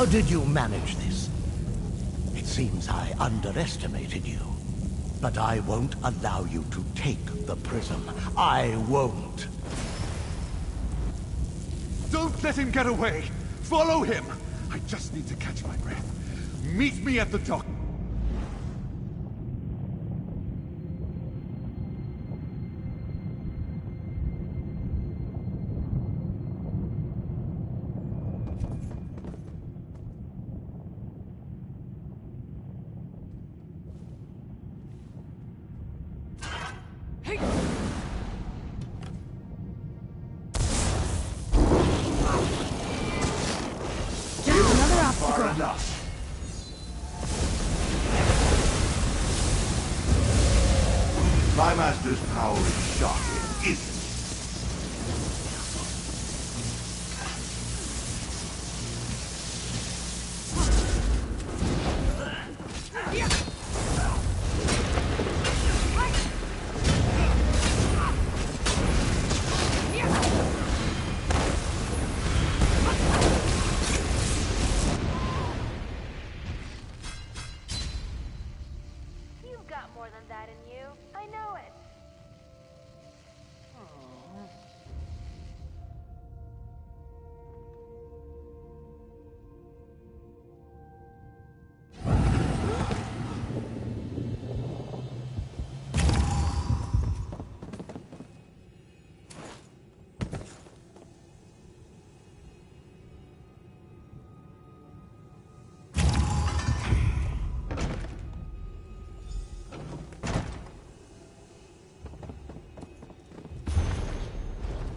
How did you manage this? It seems I underestimated you. But I won't allow you to take the prism. I won't. Don't let him get away! Follow him! I just need to catch my breath. Meet me at the dock. My master's power is shocking, isn't it? You've got more than that in you. I know it.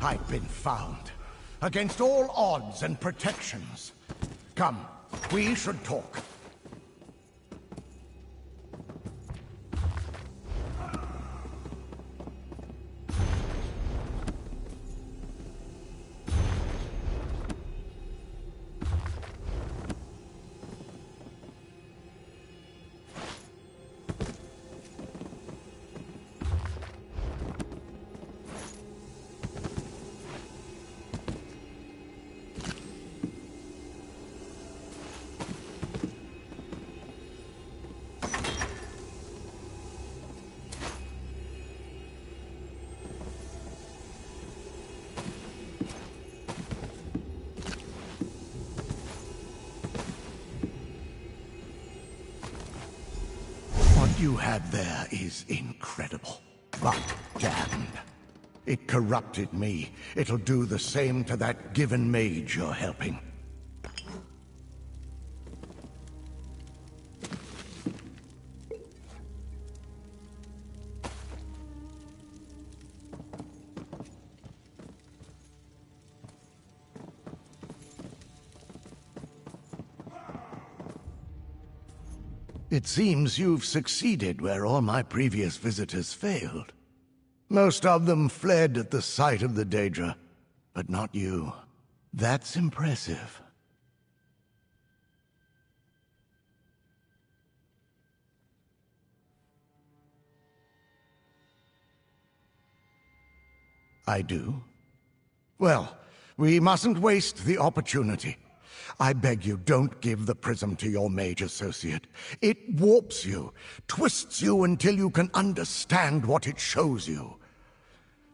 I've been found. Against all odds and protections. Come, we should talk. What you have there is incredible, but damned. It corrupted me. It'll do the same to that given mage you're helping. It seems you've succeeded where all my previous visitors failed. Most of them fled at the sight of the Daedra, but not you. That's impressive. I do? Well, we mustn't waste the opportunity. I beg you, don't give the prism to your mage associate. It warps you, twists you until you can understand what it shows you.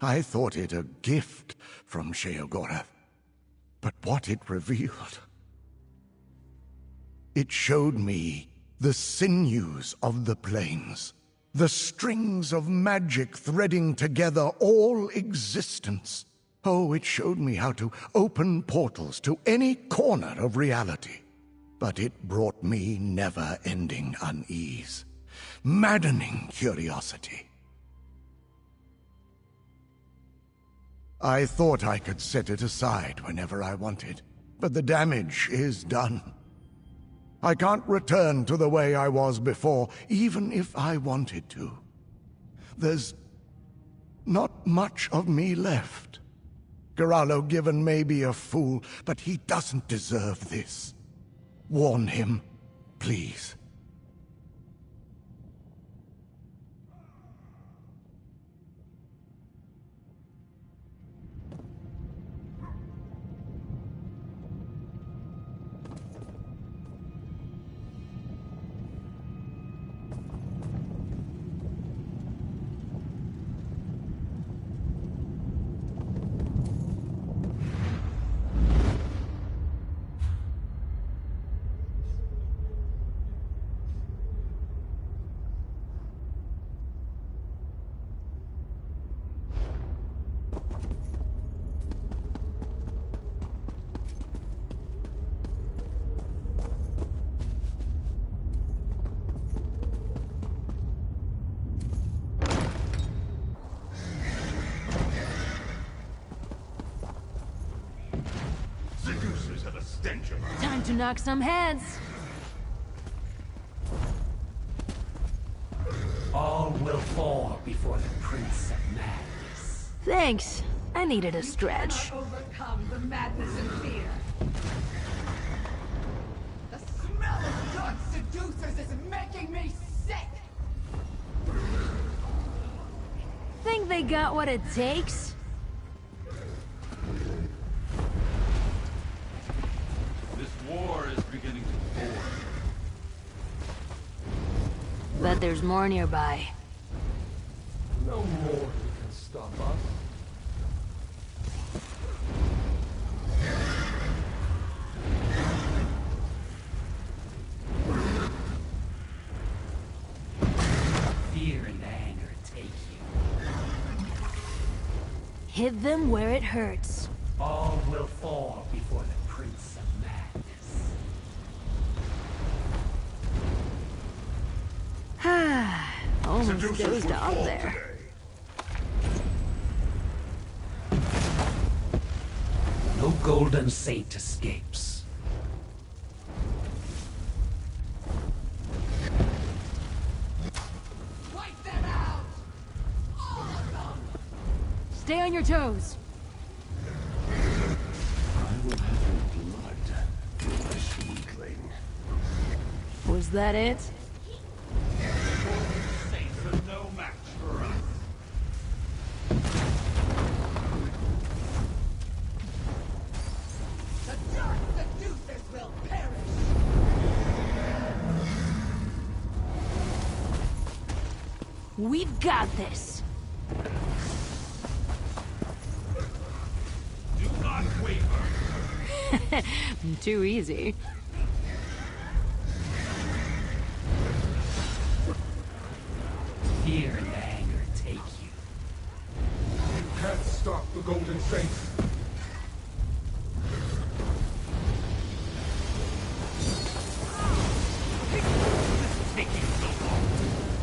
I thought it a gift from Sheogorath, but what it revealed... It showed me the sinews of the plains, the strings of magic threading together all existence. Oh, it showed me how to open portals to any corner of reality. But it brought me never-ending unease, maddening curiosity. I thought I could set it aside whenever I wanted, but the damage is done. I can't return to the way I was before, even if I wanted to. There's not much of me left. Gerallo Given may be a fool, but he doesn't deserve this. Warn him, please. attention. Time to knock some heads. All will fall before the Prince of Madness. Thanks. I needed a stretch. Overcome the madness and fear. The smell of blood seducers is making me sick. Think they got what it takes? This war is beginning to bore. Bet there's more nearby. No more can stop us. Fear and anger take you. Hit them where it hurts. All will fall before the Prince of Madness. Almost dozed off there. No golden saint escapes. Stay on your toes. I will have your blood, my sweetling. Was that it? Saints are no match for us. The dark seducers will perish. We've got this. Do not waver. Too easy. Fear and anger take you. You can't stop the Golden Saints. Taking so long.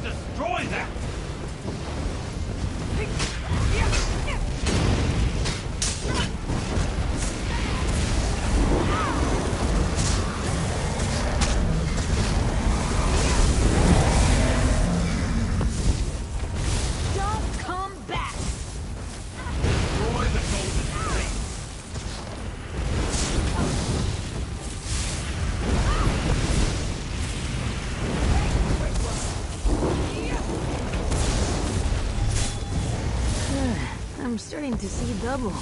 Destroy that. Don't come back. Destroy the Golden Saints. I'm starting to see double.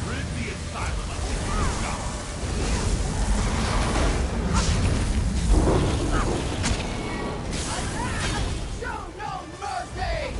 Rid the asylum of its scum. Show no mercy.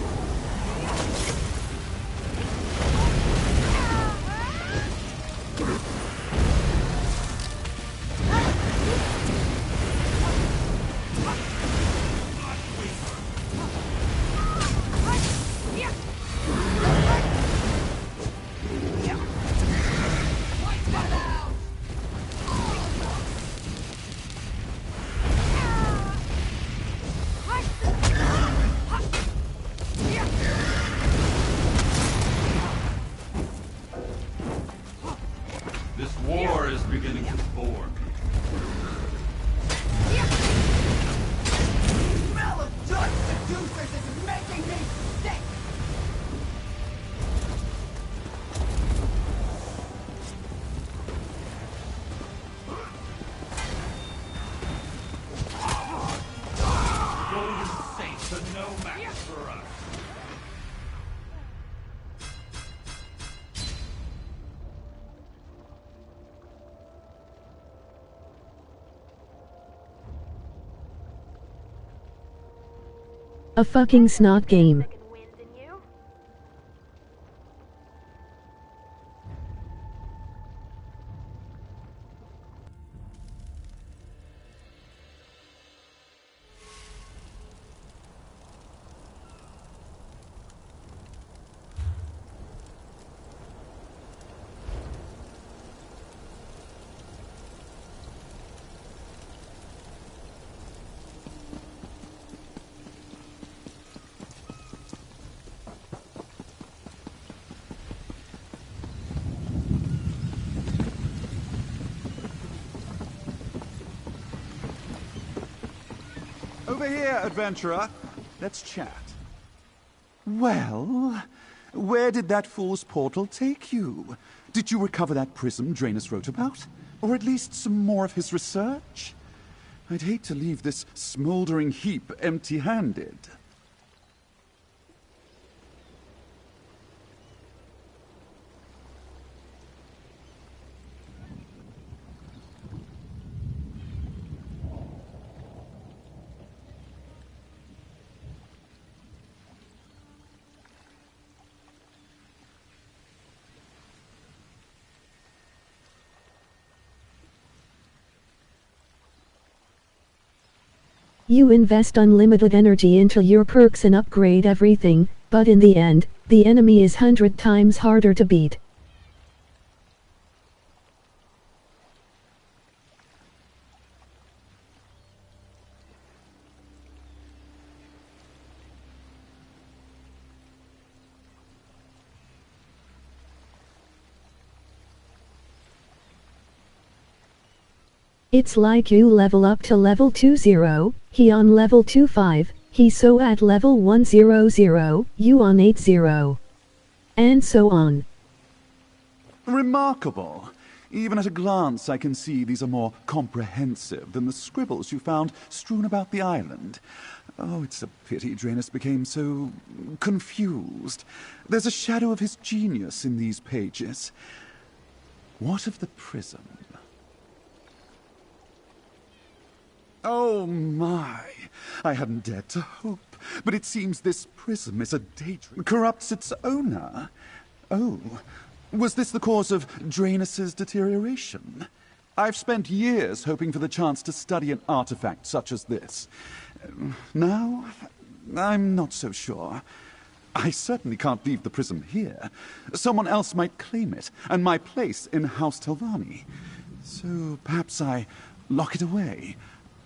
This war is beginning to bore me. The smell of dark seducers is making me sick. Golden Saints are no match for us. A fucking snot game. Over here, adventurer. Let's chat. Well, where did that fool's portal take you? Did you recover that prism Draenus wrote about? Or at least some more of his research? I'd hate to leave this smoldering heap empty-handed. You invest unlimited energy into your perks and upgrade everything, but in the end, the enemy is 100 times harder to beat. It's like you level up to level 20, he on level 25, he so at level 100, you on 80. And so on. Remarkable. Even at a glance I can see these are more comprehensive than the scribbles you found strewn about the island. Oh, it's a pity Draenus became so confused. There's a shadow of his genius in these pages. What of the prism? Oh my! I hadn't dared to hope, but it seems this prism is a daydream. Corrupts its owner. Oh, was this the cause of Draenus' deterioration? I've spent years hoping for the chance to study an artifact such as this. Now, I'm not so sure. I certainly can't leave the prism here. Someone else might claim it, and my place in House Telvanni. So perhaps I lock it away.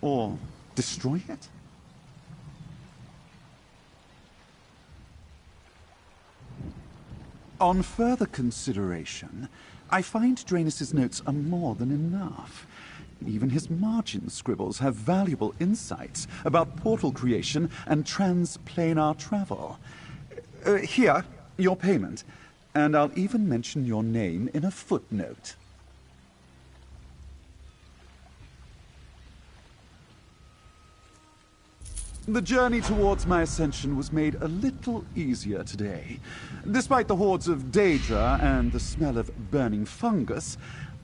Or destroy it? On further consideration, I find Draenus' notes are more than enough. Even his margin scribbles have valuable insights about portal creation and transplanar travel. Here, your payment, and I'll even mention your name in a footnote. The journey towards my ascension was made a little easier today. Despite the hordes of Daedra and the smell of burning fungus,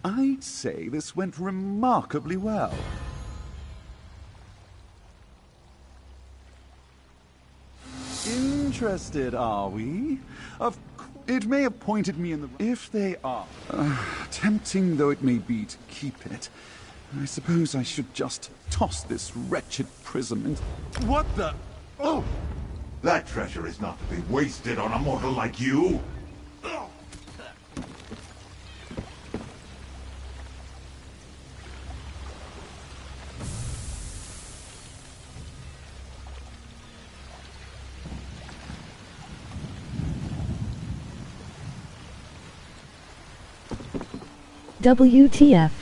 I'd say this went remarkably well. Interested, are we? It may have pointed me in the... If they are, tempting though it may be to keep it, I suppose I should just toss this wretched prism into... What the... Oh! That treasure is not to be wasted on a mortal like you! WTF.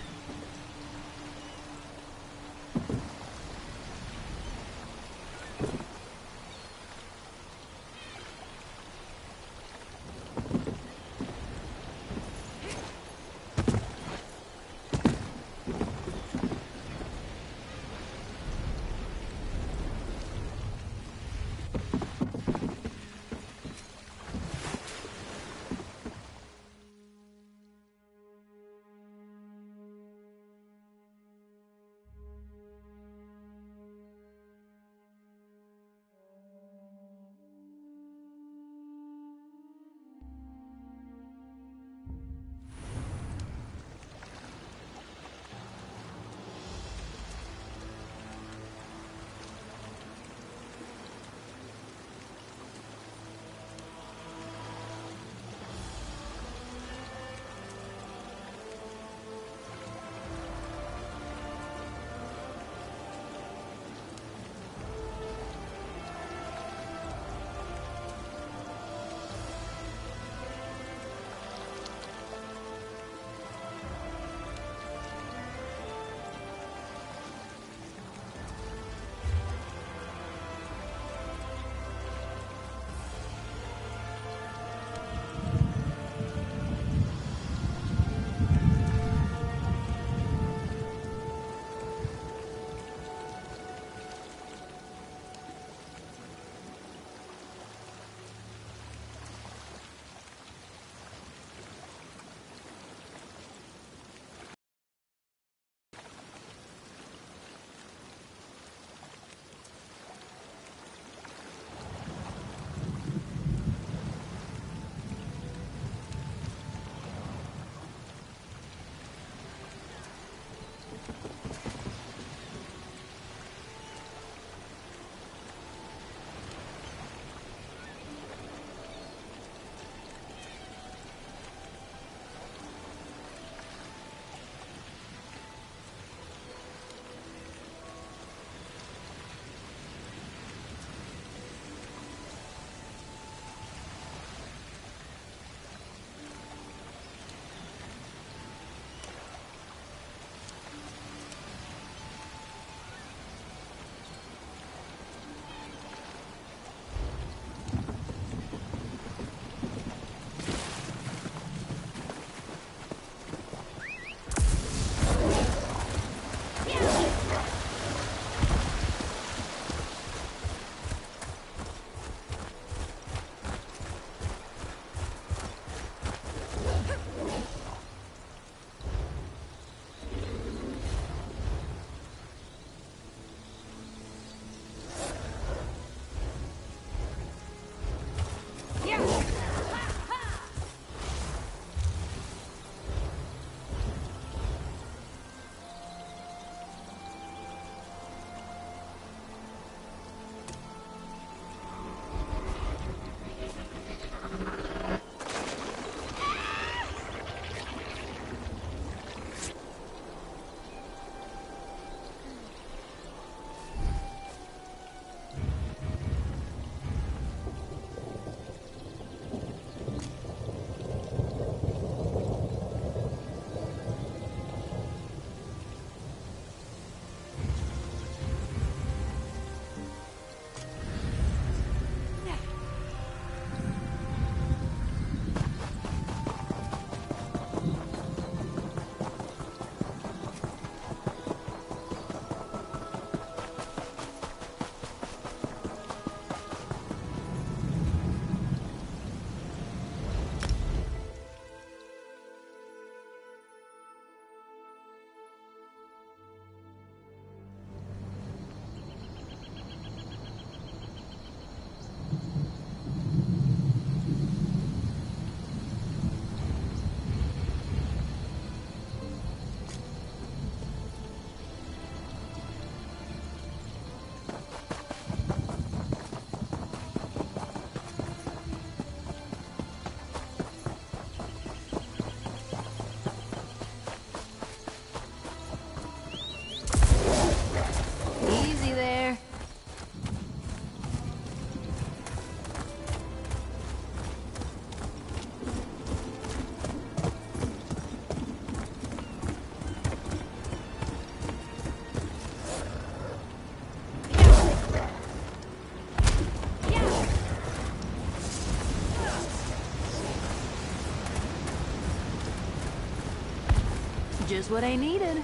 Just what I needed.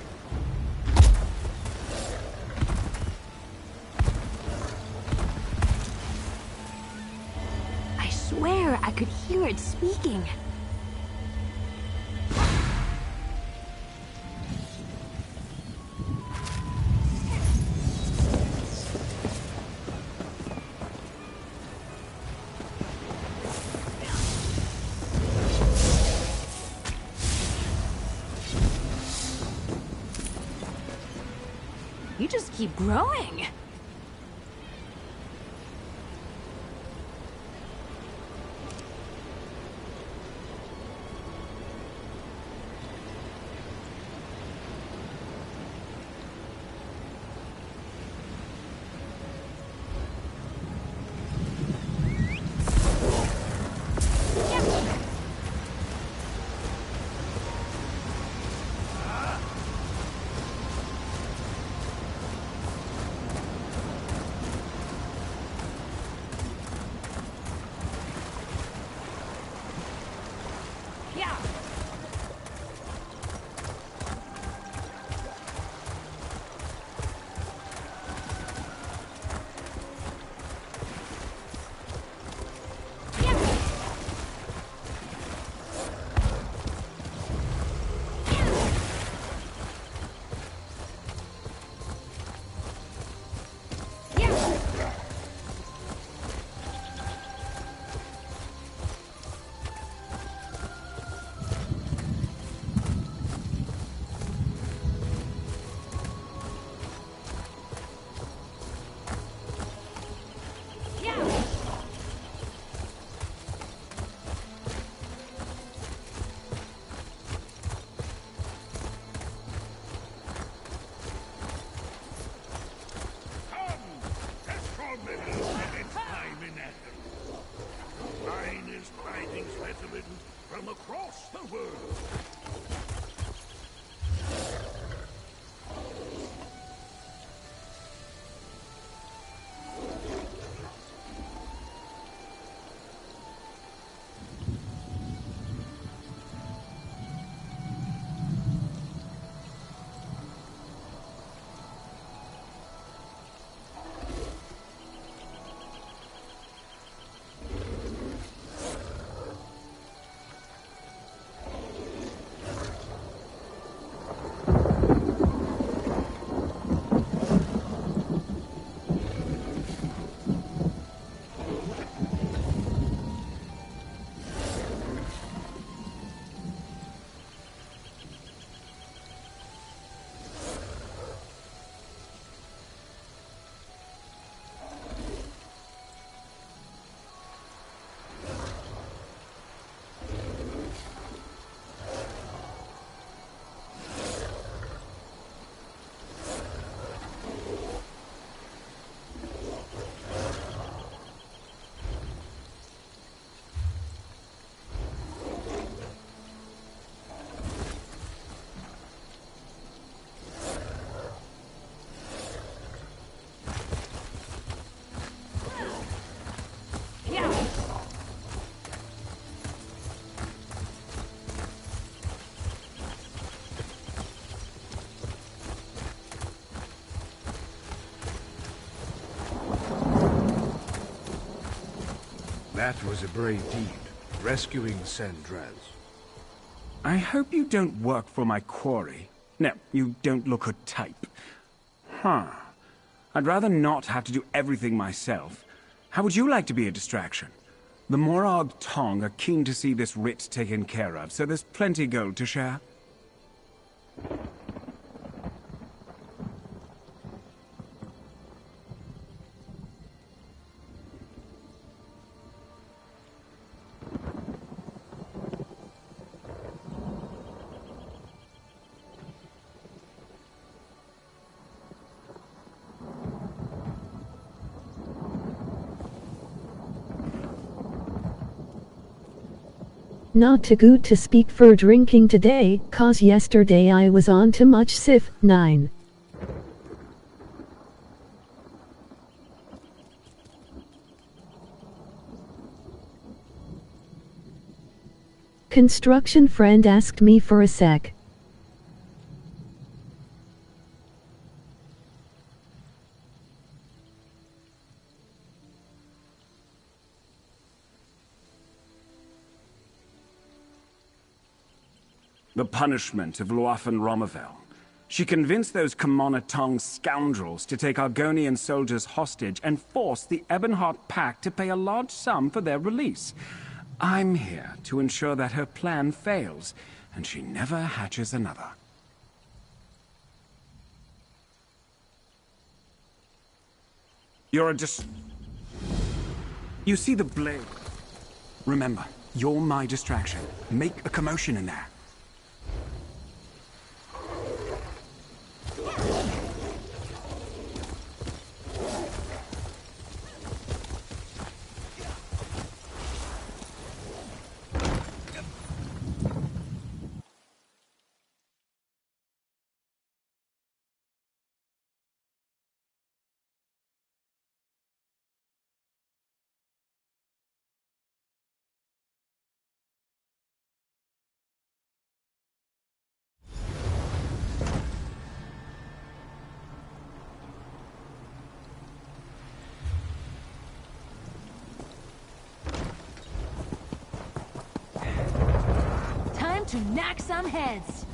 I swear I could hear it speaking. You just keep growing. From across the world. That was a brave deed, rescuing Sandraz. I hope you don't work for my quarry. No, you don't look a type. Huh. I'd rather not have to do everything myself. How would you like to be a distraction? The Morag Tong are keen to see this writ taken care of, so there's plenty gold to share. Not too good to speak for drinking today, cause yesterday I was on too much Sif. 9. Construction friend asked me for a sec. The punishment of Luafen Romavel. She convinced those Kamana Tong scoundrels to take Argonian soldiers hostage and force the Ebonheart Pact to pay a large sum for their release. I'm here to ensure that her plan fails, and she never hatches another. You're a You see the blade? Remember, you're my distraction. Make a commotion in there. To knock some heads.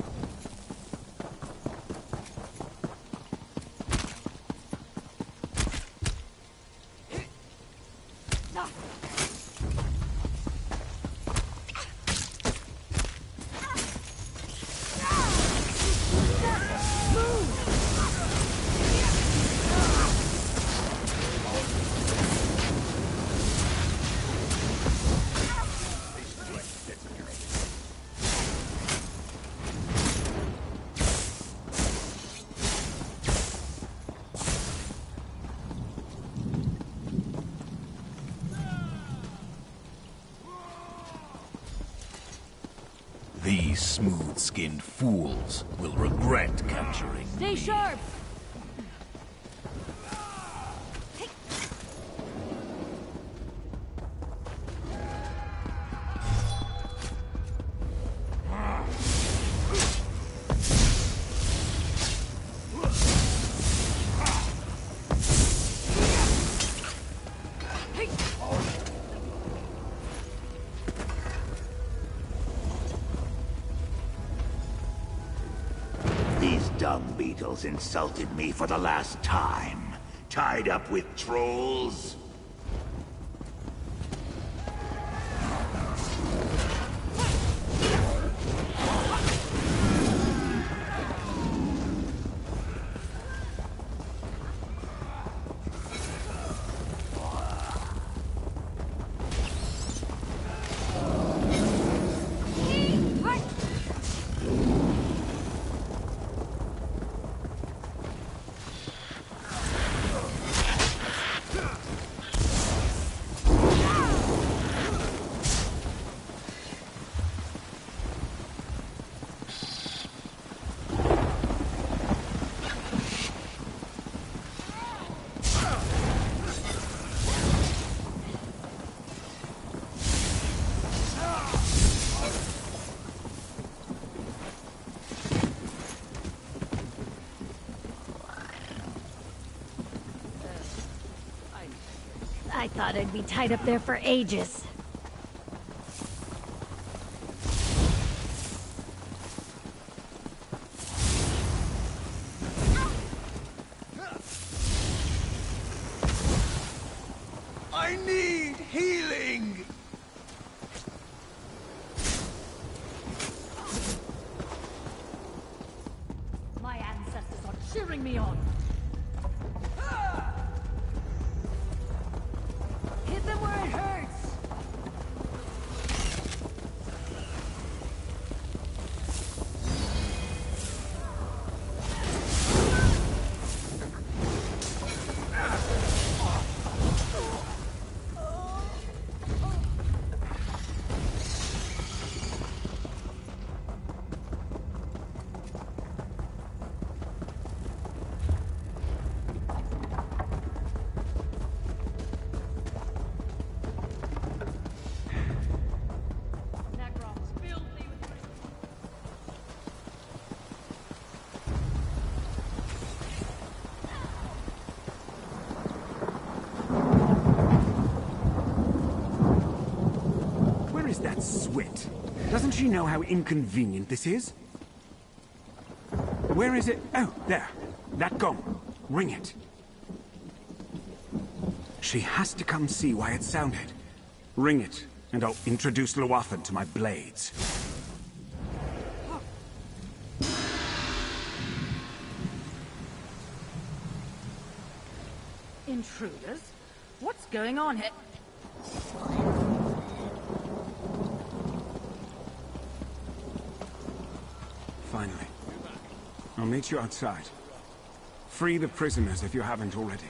These smooth-skinned fools will regret capturing Stay me. sharp! Dung beetles insulted me for the last time. Tied up with trolls? I thought I'd be tied up there for ages. I need healing! My ancestors are cheering me on. Hit them where it hurts! that swit? Doesn't she know how inconvenient this is? Where is it? Oh, there. That gong. Ring it. She has to come see why it sounded. Ring it, and I'll introduce Luathan to my blades. Intruders? What's going on here? Finally. I'll meet you outside. Free the prisoners if you haven't already.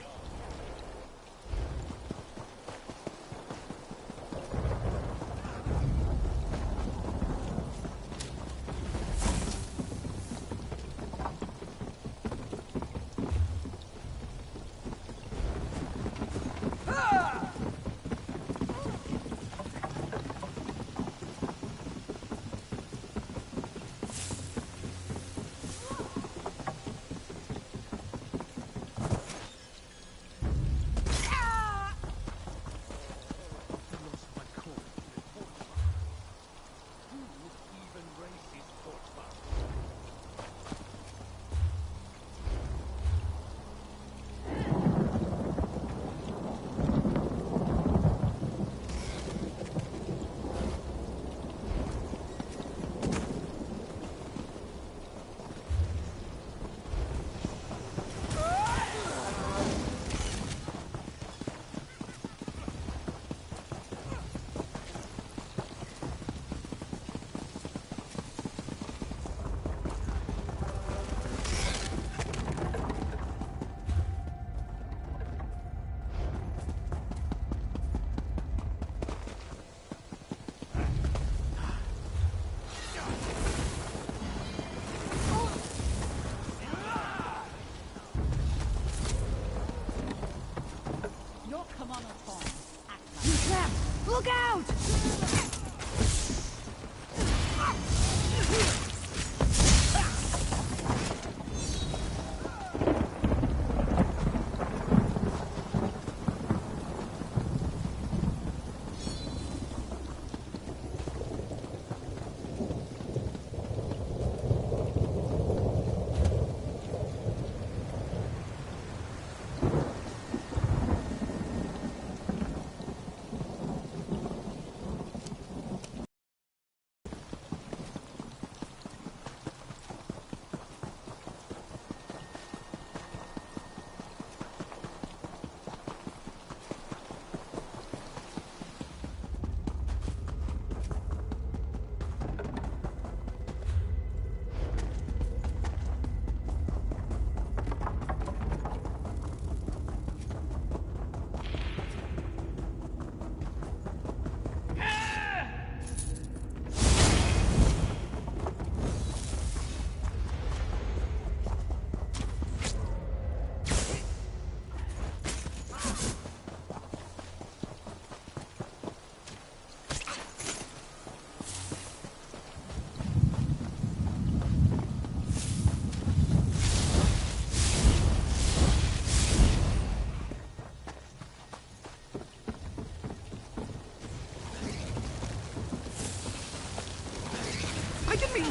Look out!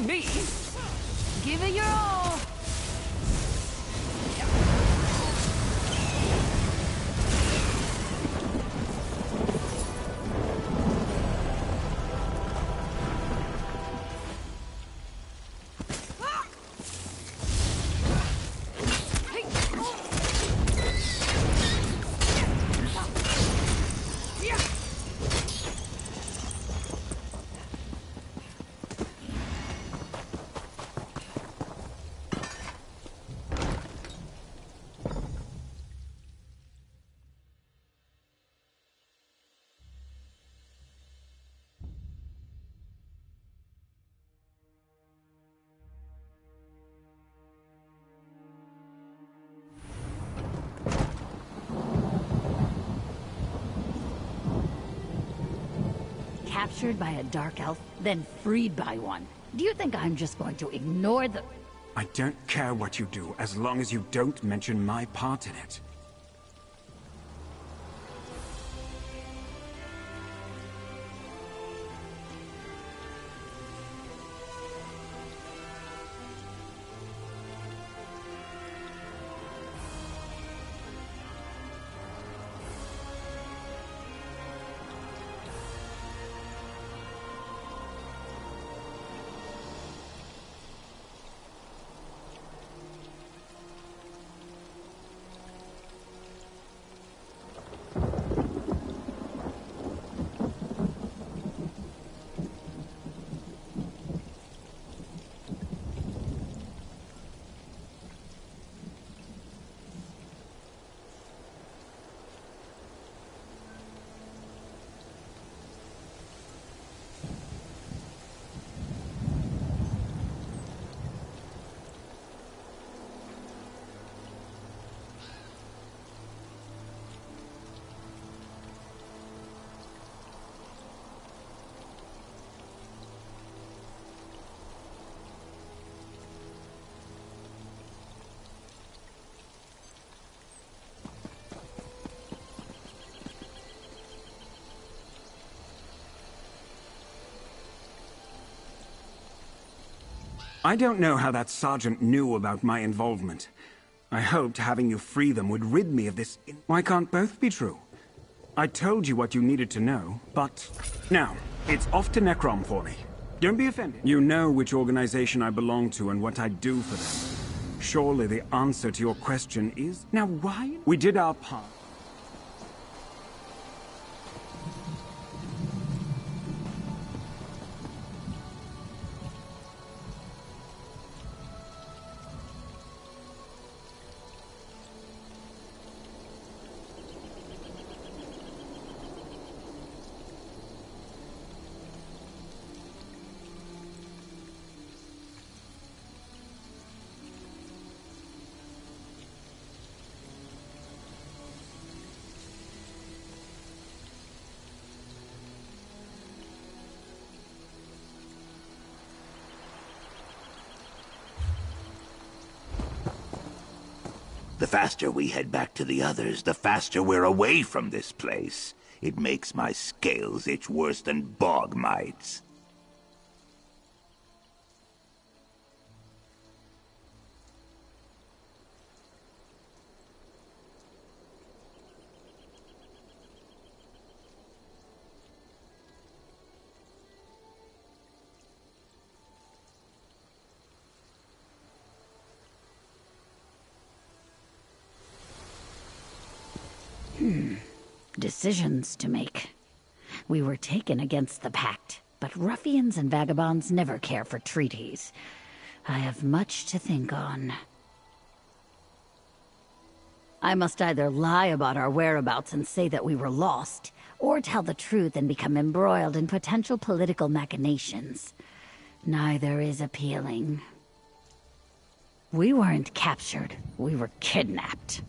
Me? Give it your all. Captured by a dark elf, then freed by one. Do you think I'm just going to ignore the... I don't care what you do, as long as you don't mention my part in it. I don't know how that sergeant knew about my involvement. I hoped having you free them would rid me of this. Why can't both be true? I told you what you needed to know, but... Now, it's off to Necrom for me. Don't be offended. You know which organization I belong to and what I do for them. Surely the answer to your question is... Now why? We did our part. The faster we head back to the others, the faster we're away from this place. It makes my scales itch worse than bog mites. Decisions to make. We were taken against the Pact, but ruffians and vagabonds never care for treaties. I have much to think on. I must either lie about our whereabouts and say that we were lost, or tell the truth and become embroiled in potential political machinations. Neither is appealing. We weren't captured, we were kidnapped.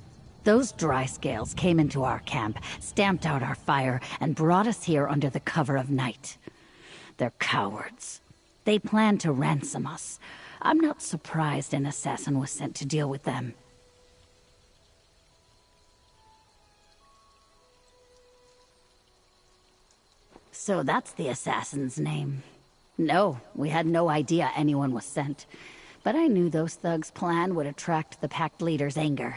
Those dry scales came into our camp, stamped out our fire, and brought us here under the cover of night. They're cowards. They plan to ransom us. I'm not surprised an assassin was sent to deal with them. So that's the assassin's name. No, we had no idea anyone was sent. But I knew those thugs' plan would attract the Pact leader's anger.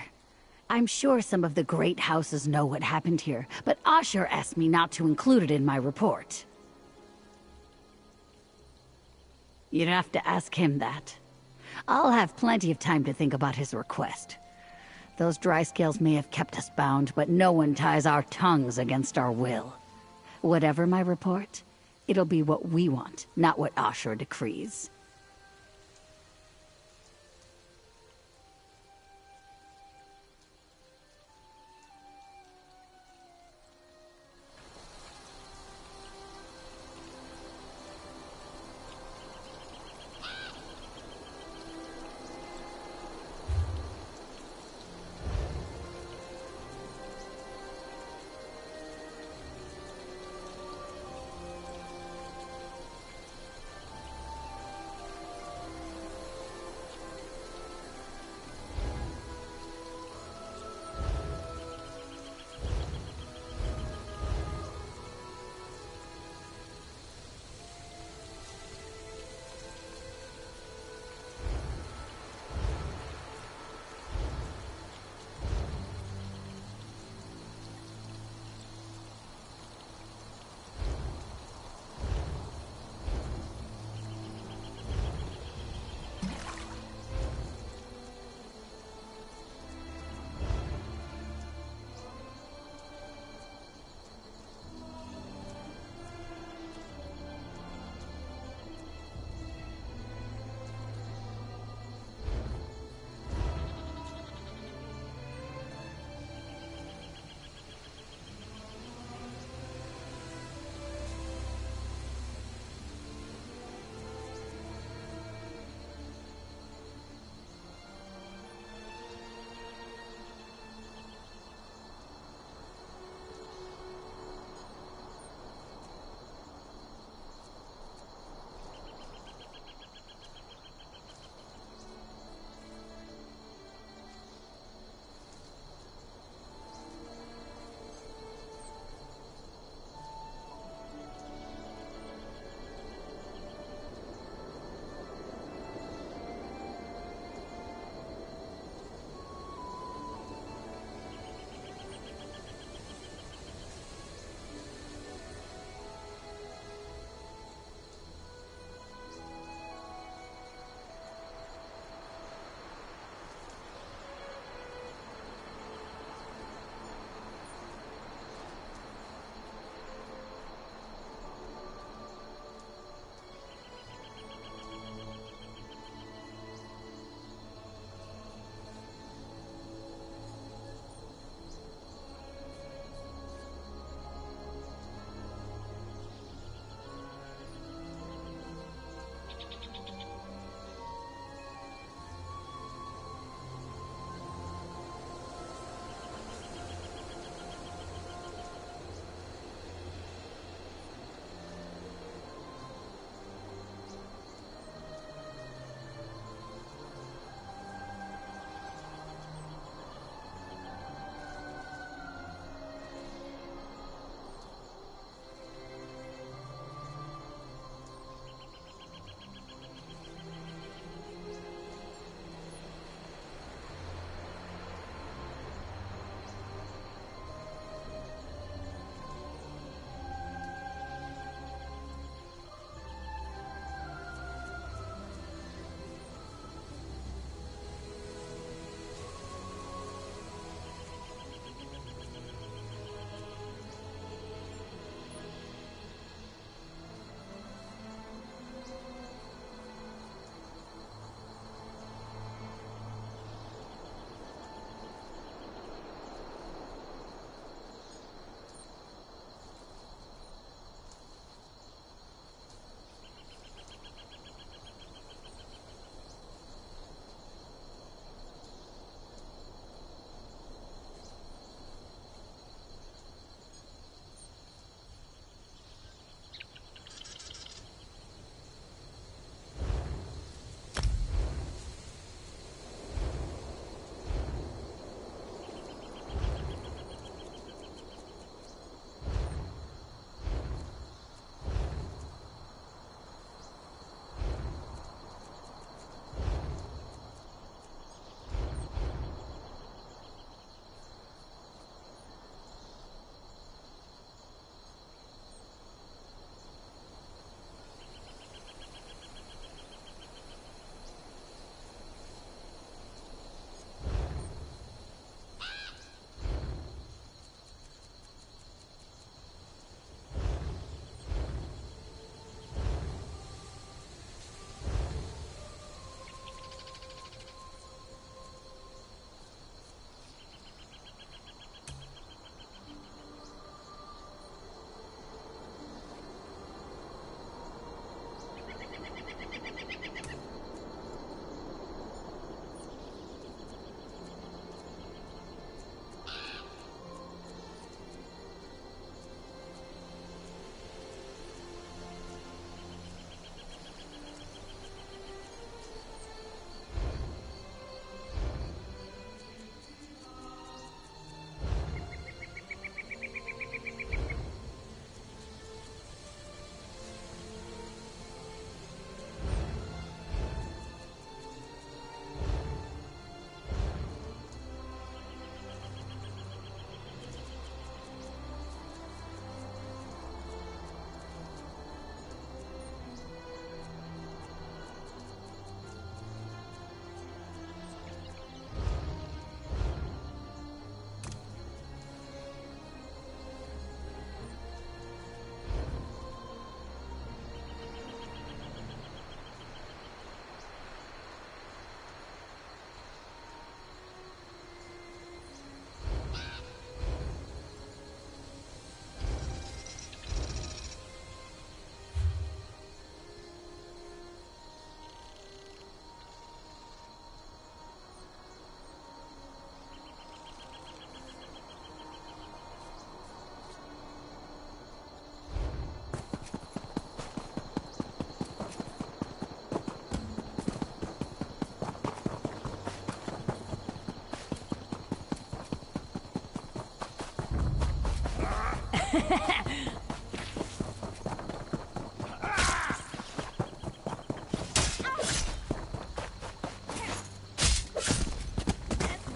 I'm sure some of the great houses know what happened here, but Asher asked me not to include it in my report. You'd have to ask him that. I'll have plenty of time to think about his request. Those dry scales may have kept us bound, but no one ties our tongues against our will. Whatever my report, it'll be what we want, not what Asher decrees.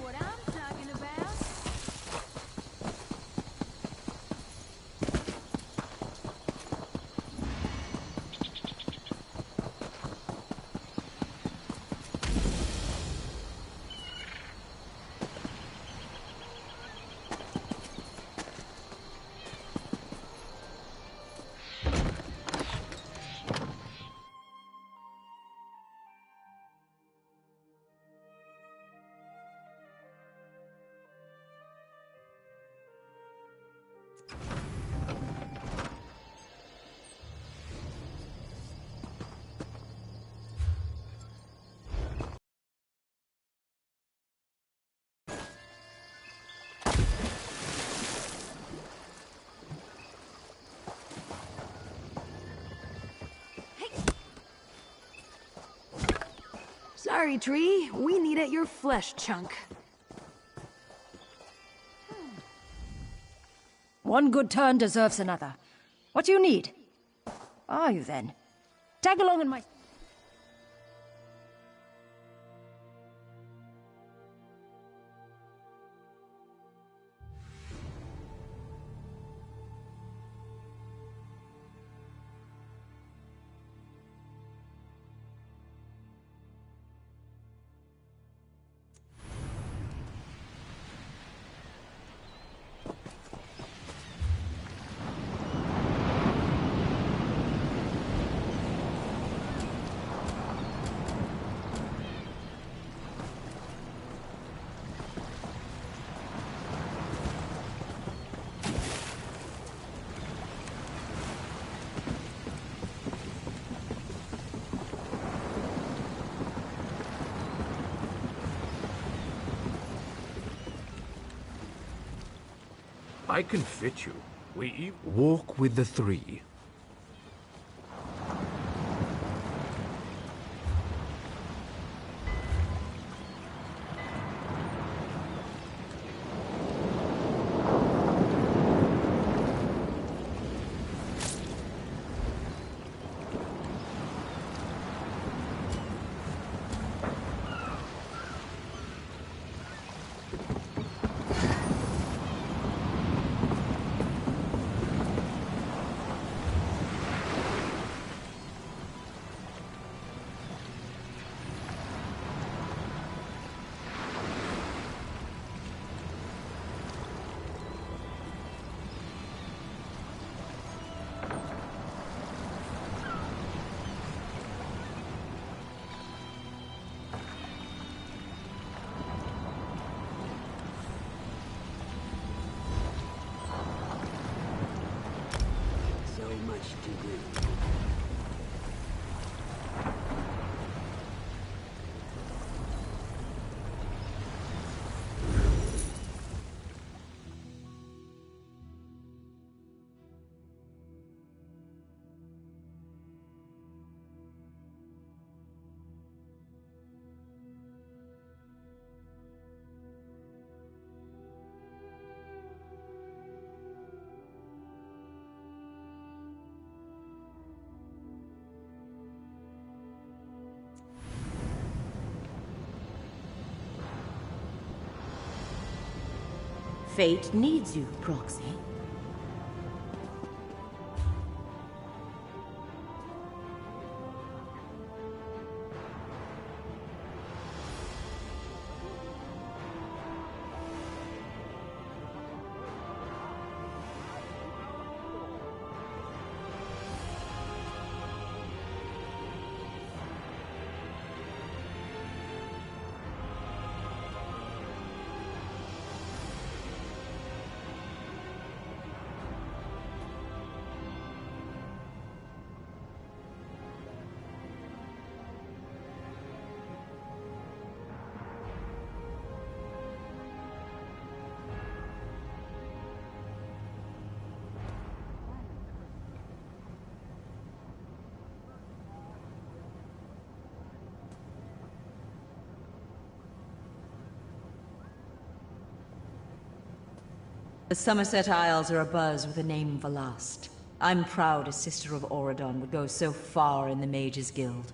what I'm talking about. Sorry, Tree. We need at your flesh chunk. One good turn deserves another. What do you need? Are you then? Tag along in my... I can fit you. We walk with the three. Fate needs you, Proxy. The Somerset Isles are abuzz with the name Velast. I'm proud a Sister of Auradon would go so far in the Mages Guild.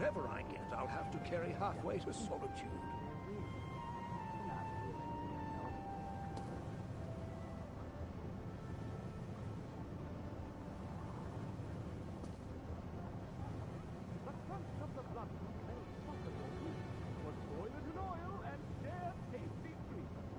Whatever I get, I'll have to carry halfway to Solitude. The crunch of the blood made possible was boil it in oil and share tasty treats.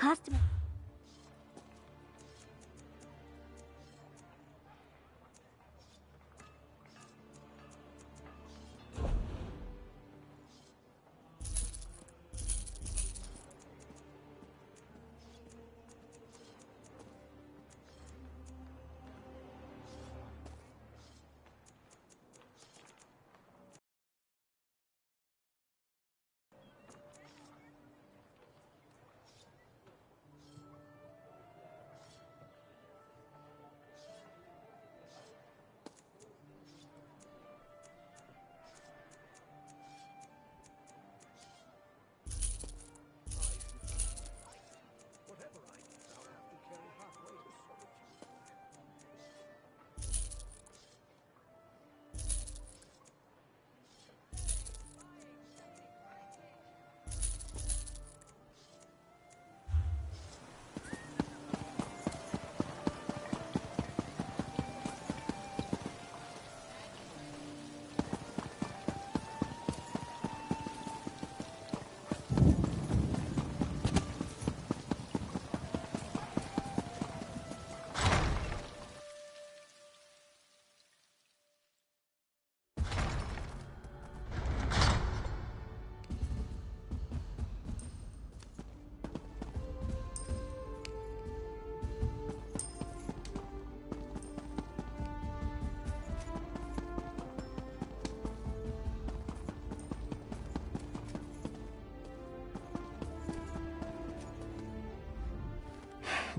cost me.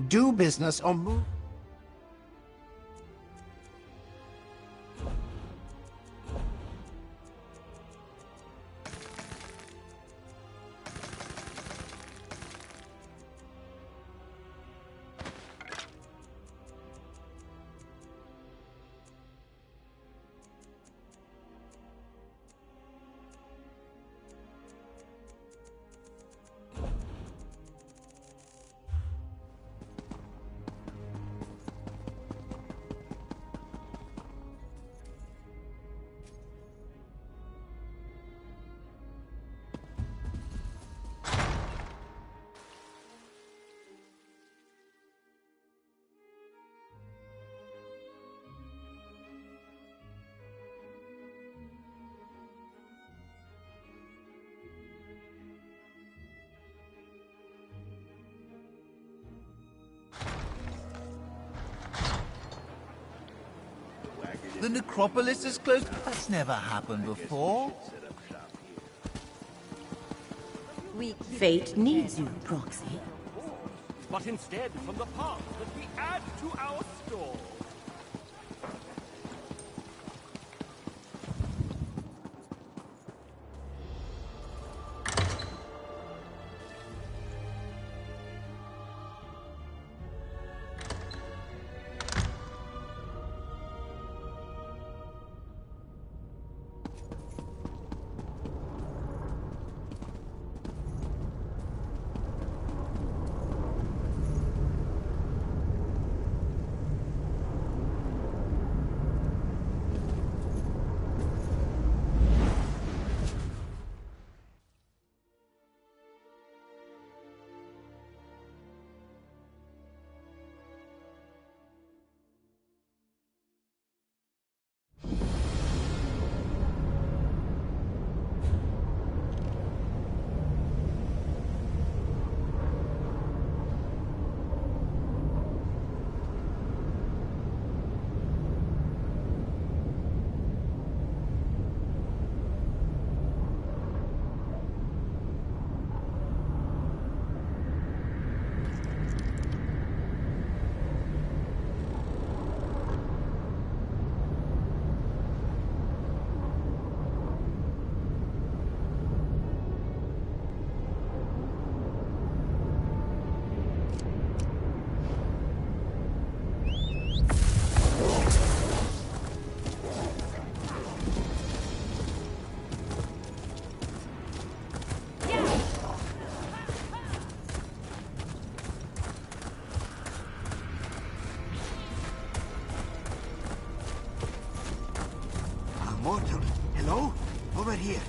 Do business or move. The necropolis is closed? That's never happened before. Fate needs you, Proxy. But instead, from the past, that we add to our store. Mortal, hello? Over here.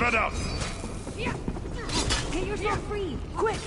Spread out! Get yourself free! Quick!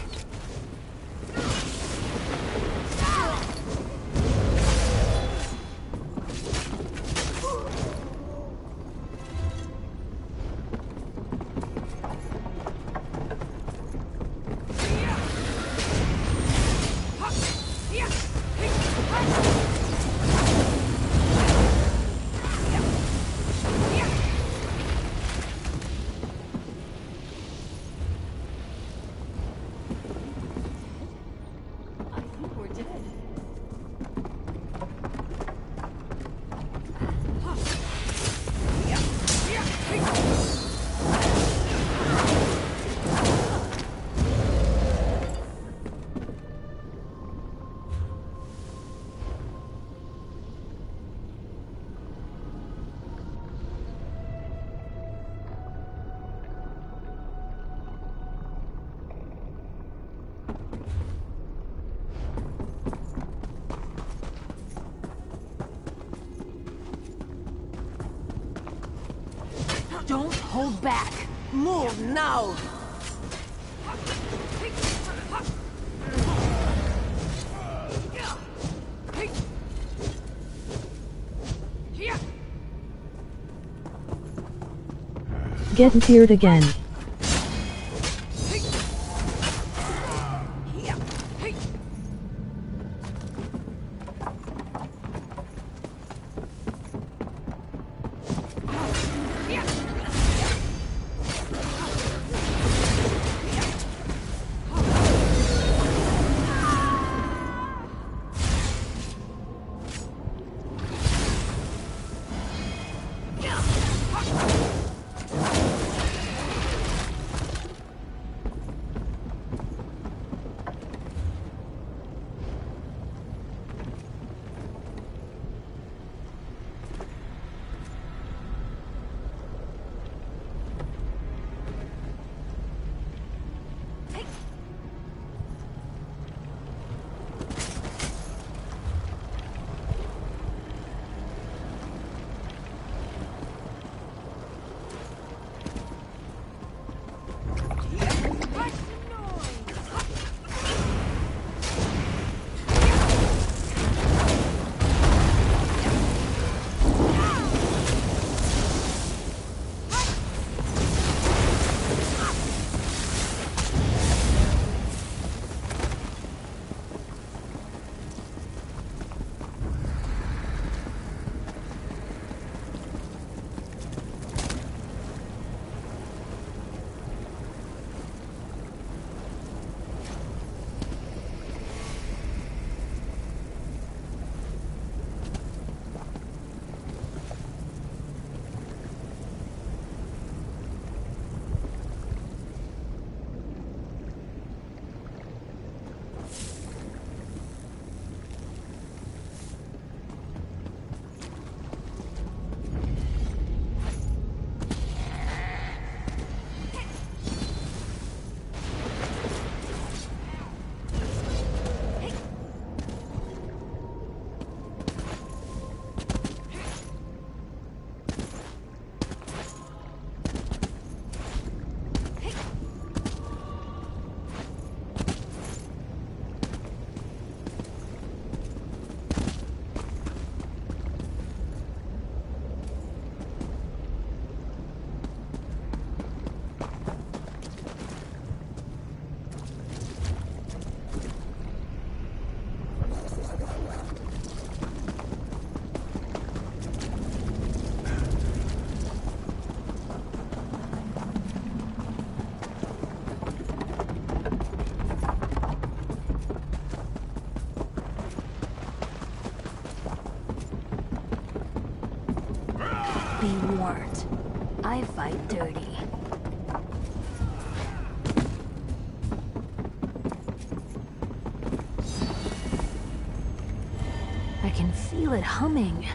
Don't hold back! Move now! Getting tiered again. Be warned. I fight dirty. I can feel it humming.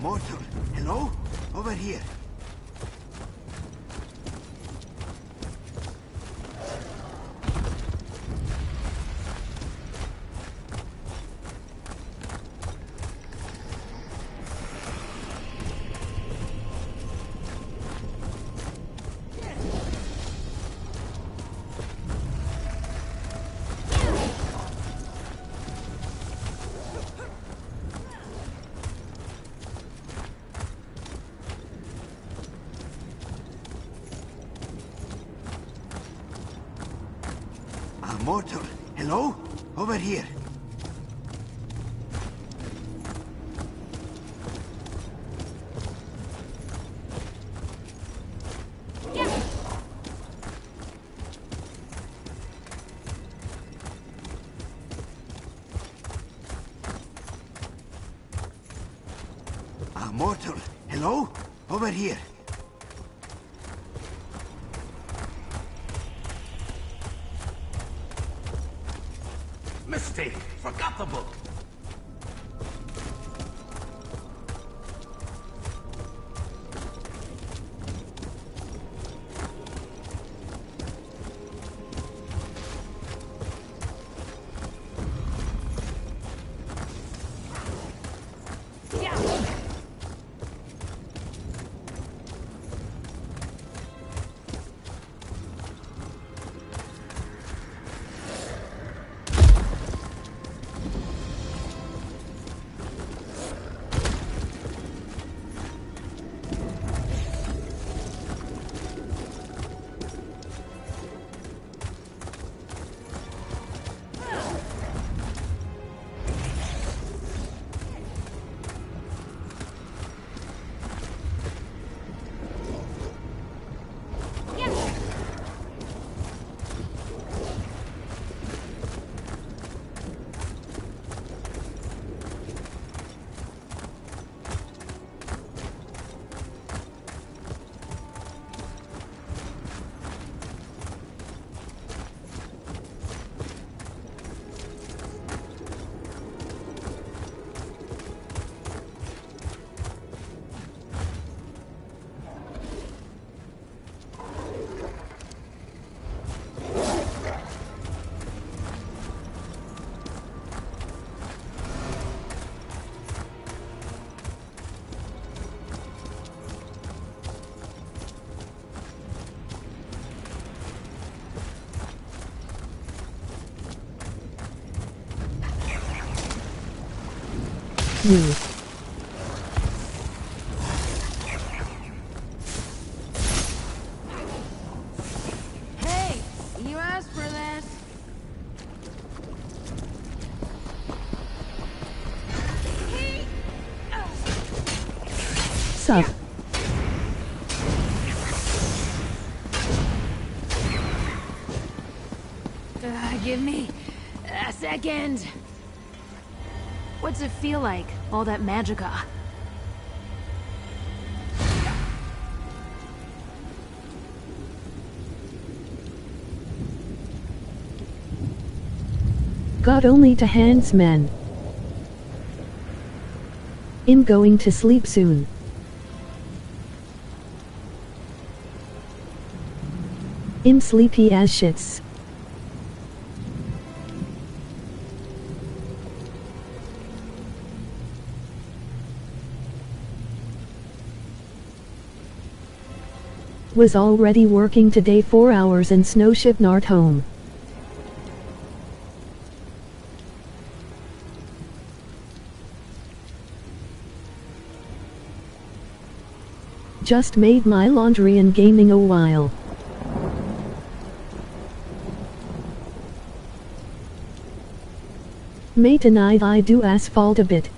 mortal. Hello? Over here. Mortal. Hello? Over here. Mortal. Hello? Over here. Mistake. Forgot the book. You. Hey, you asked for this. Sup? Give me a second. What's it feel like, all that magicka? God only to hands men. I'm going to sleep soon. I'm sleepy as shits. Was already working today 4 hours and snowship nart home. Just made my laundry and gaming a while. Mate and I do asphalt a bit.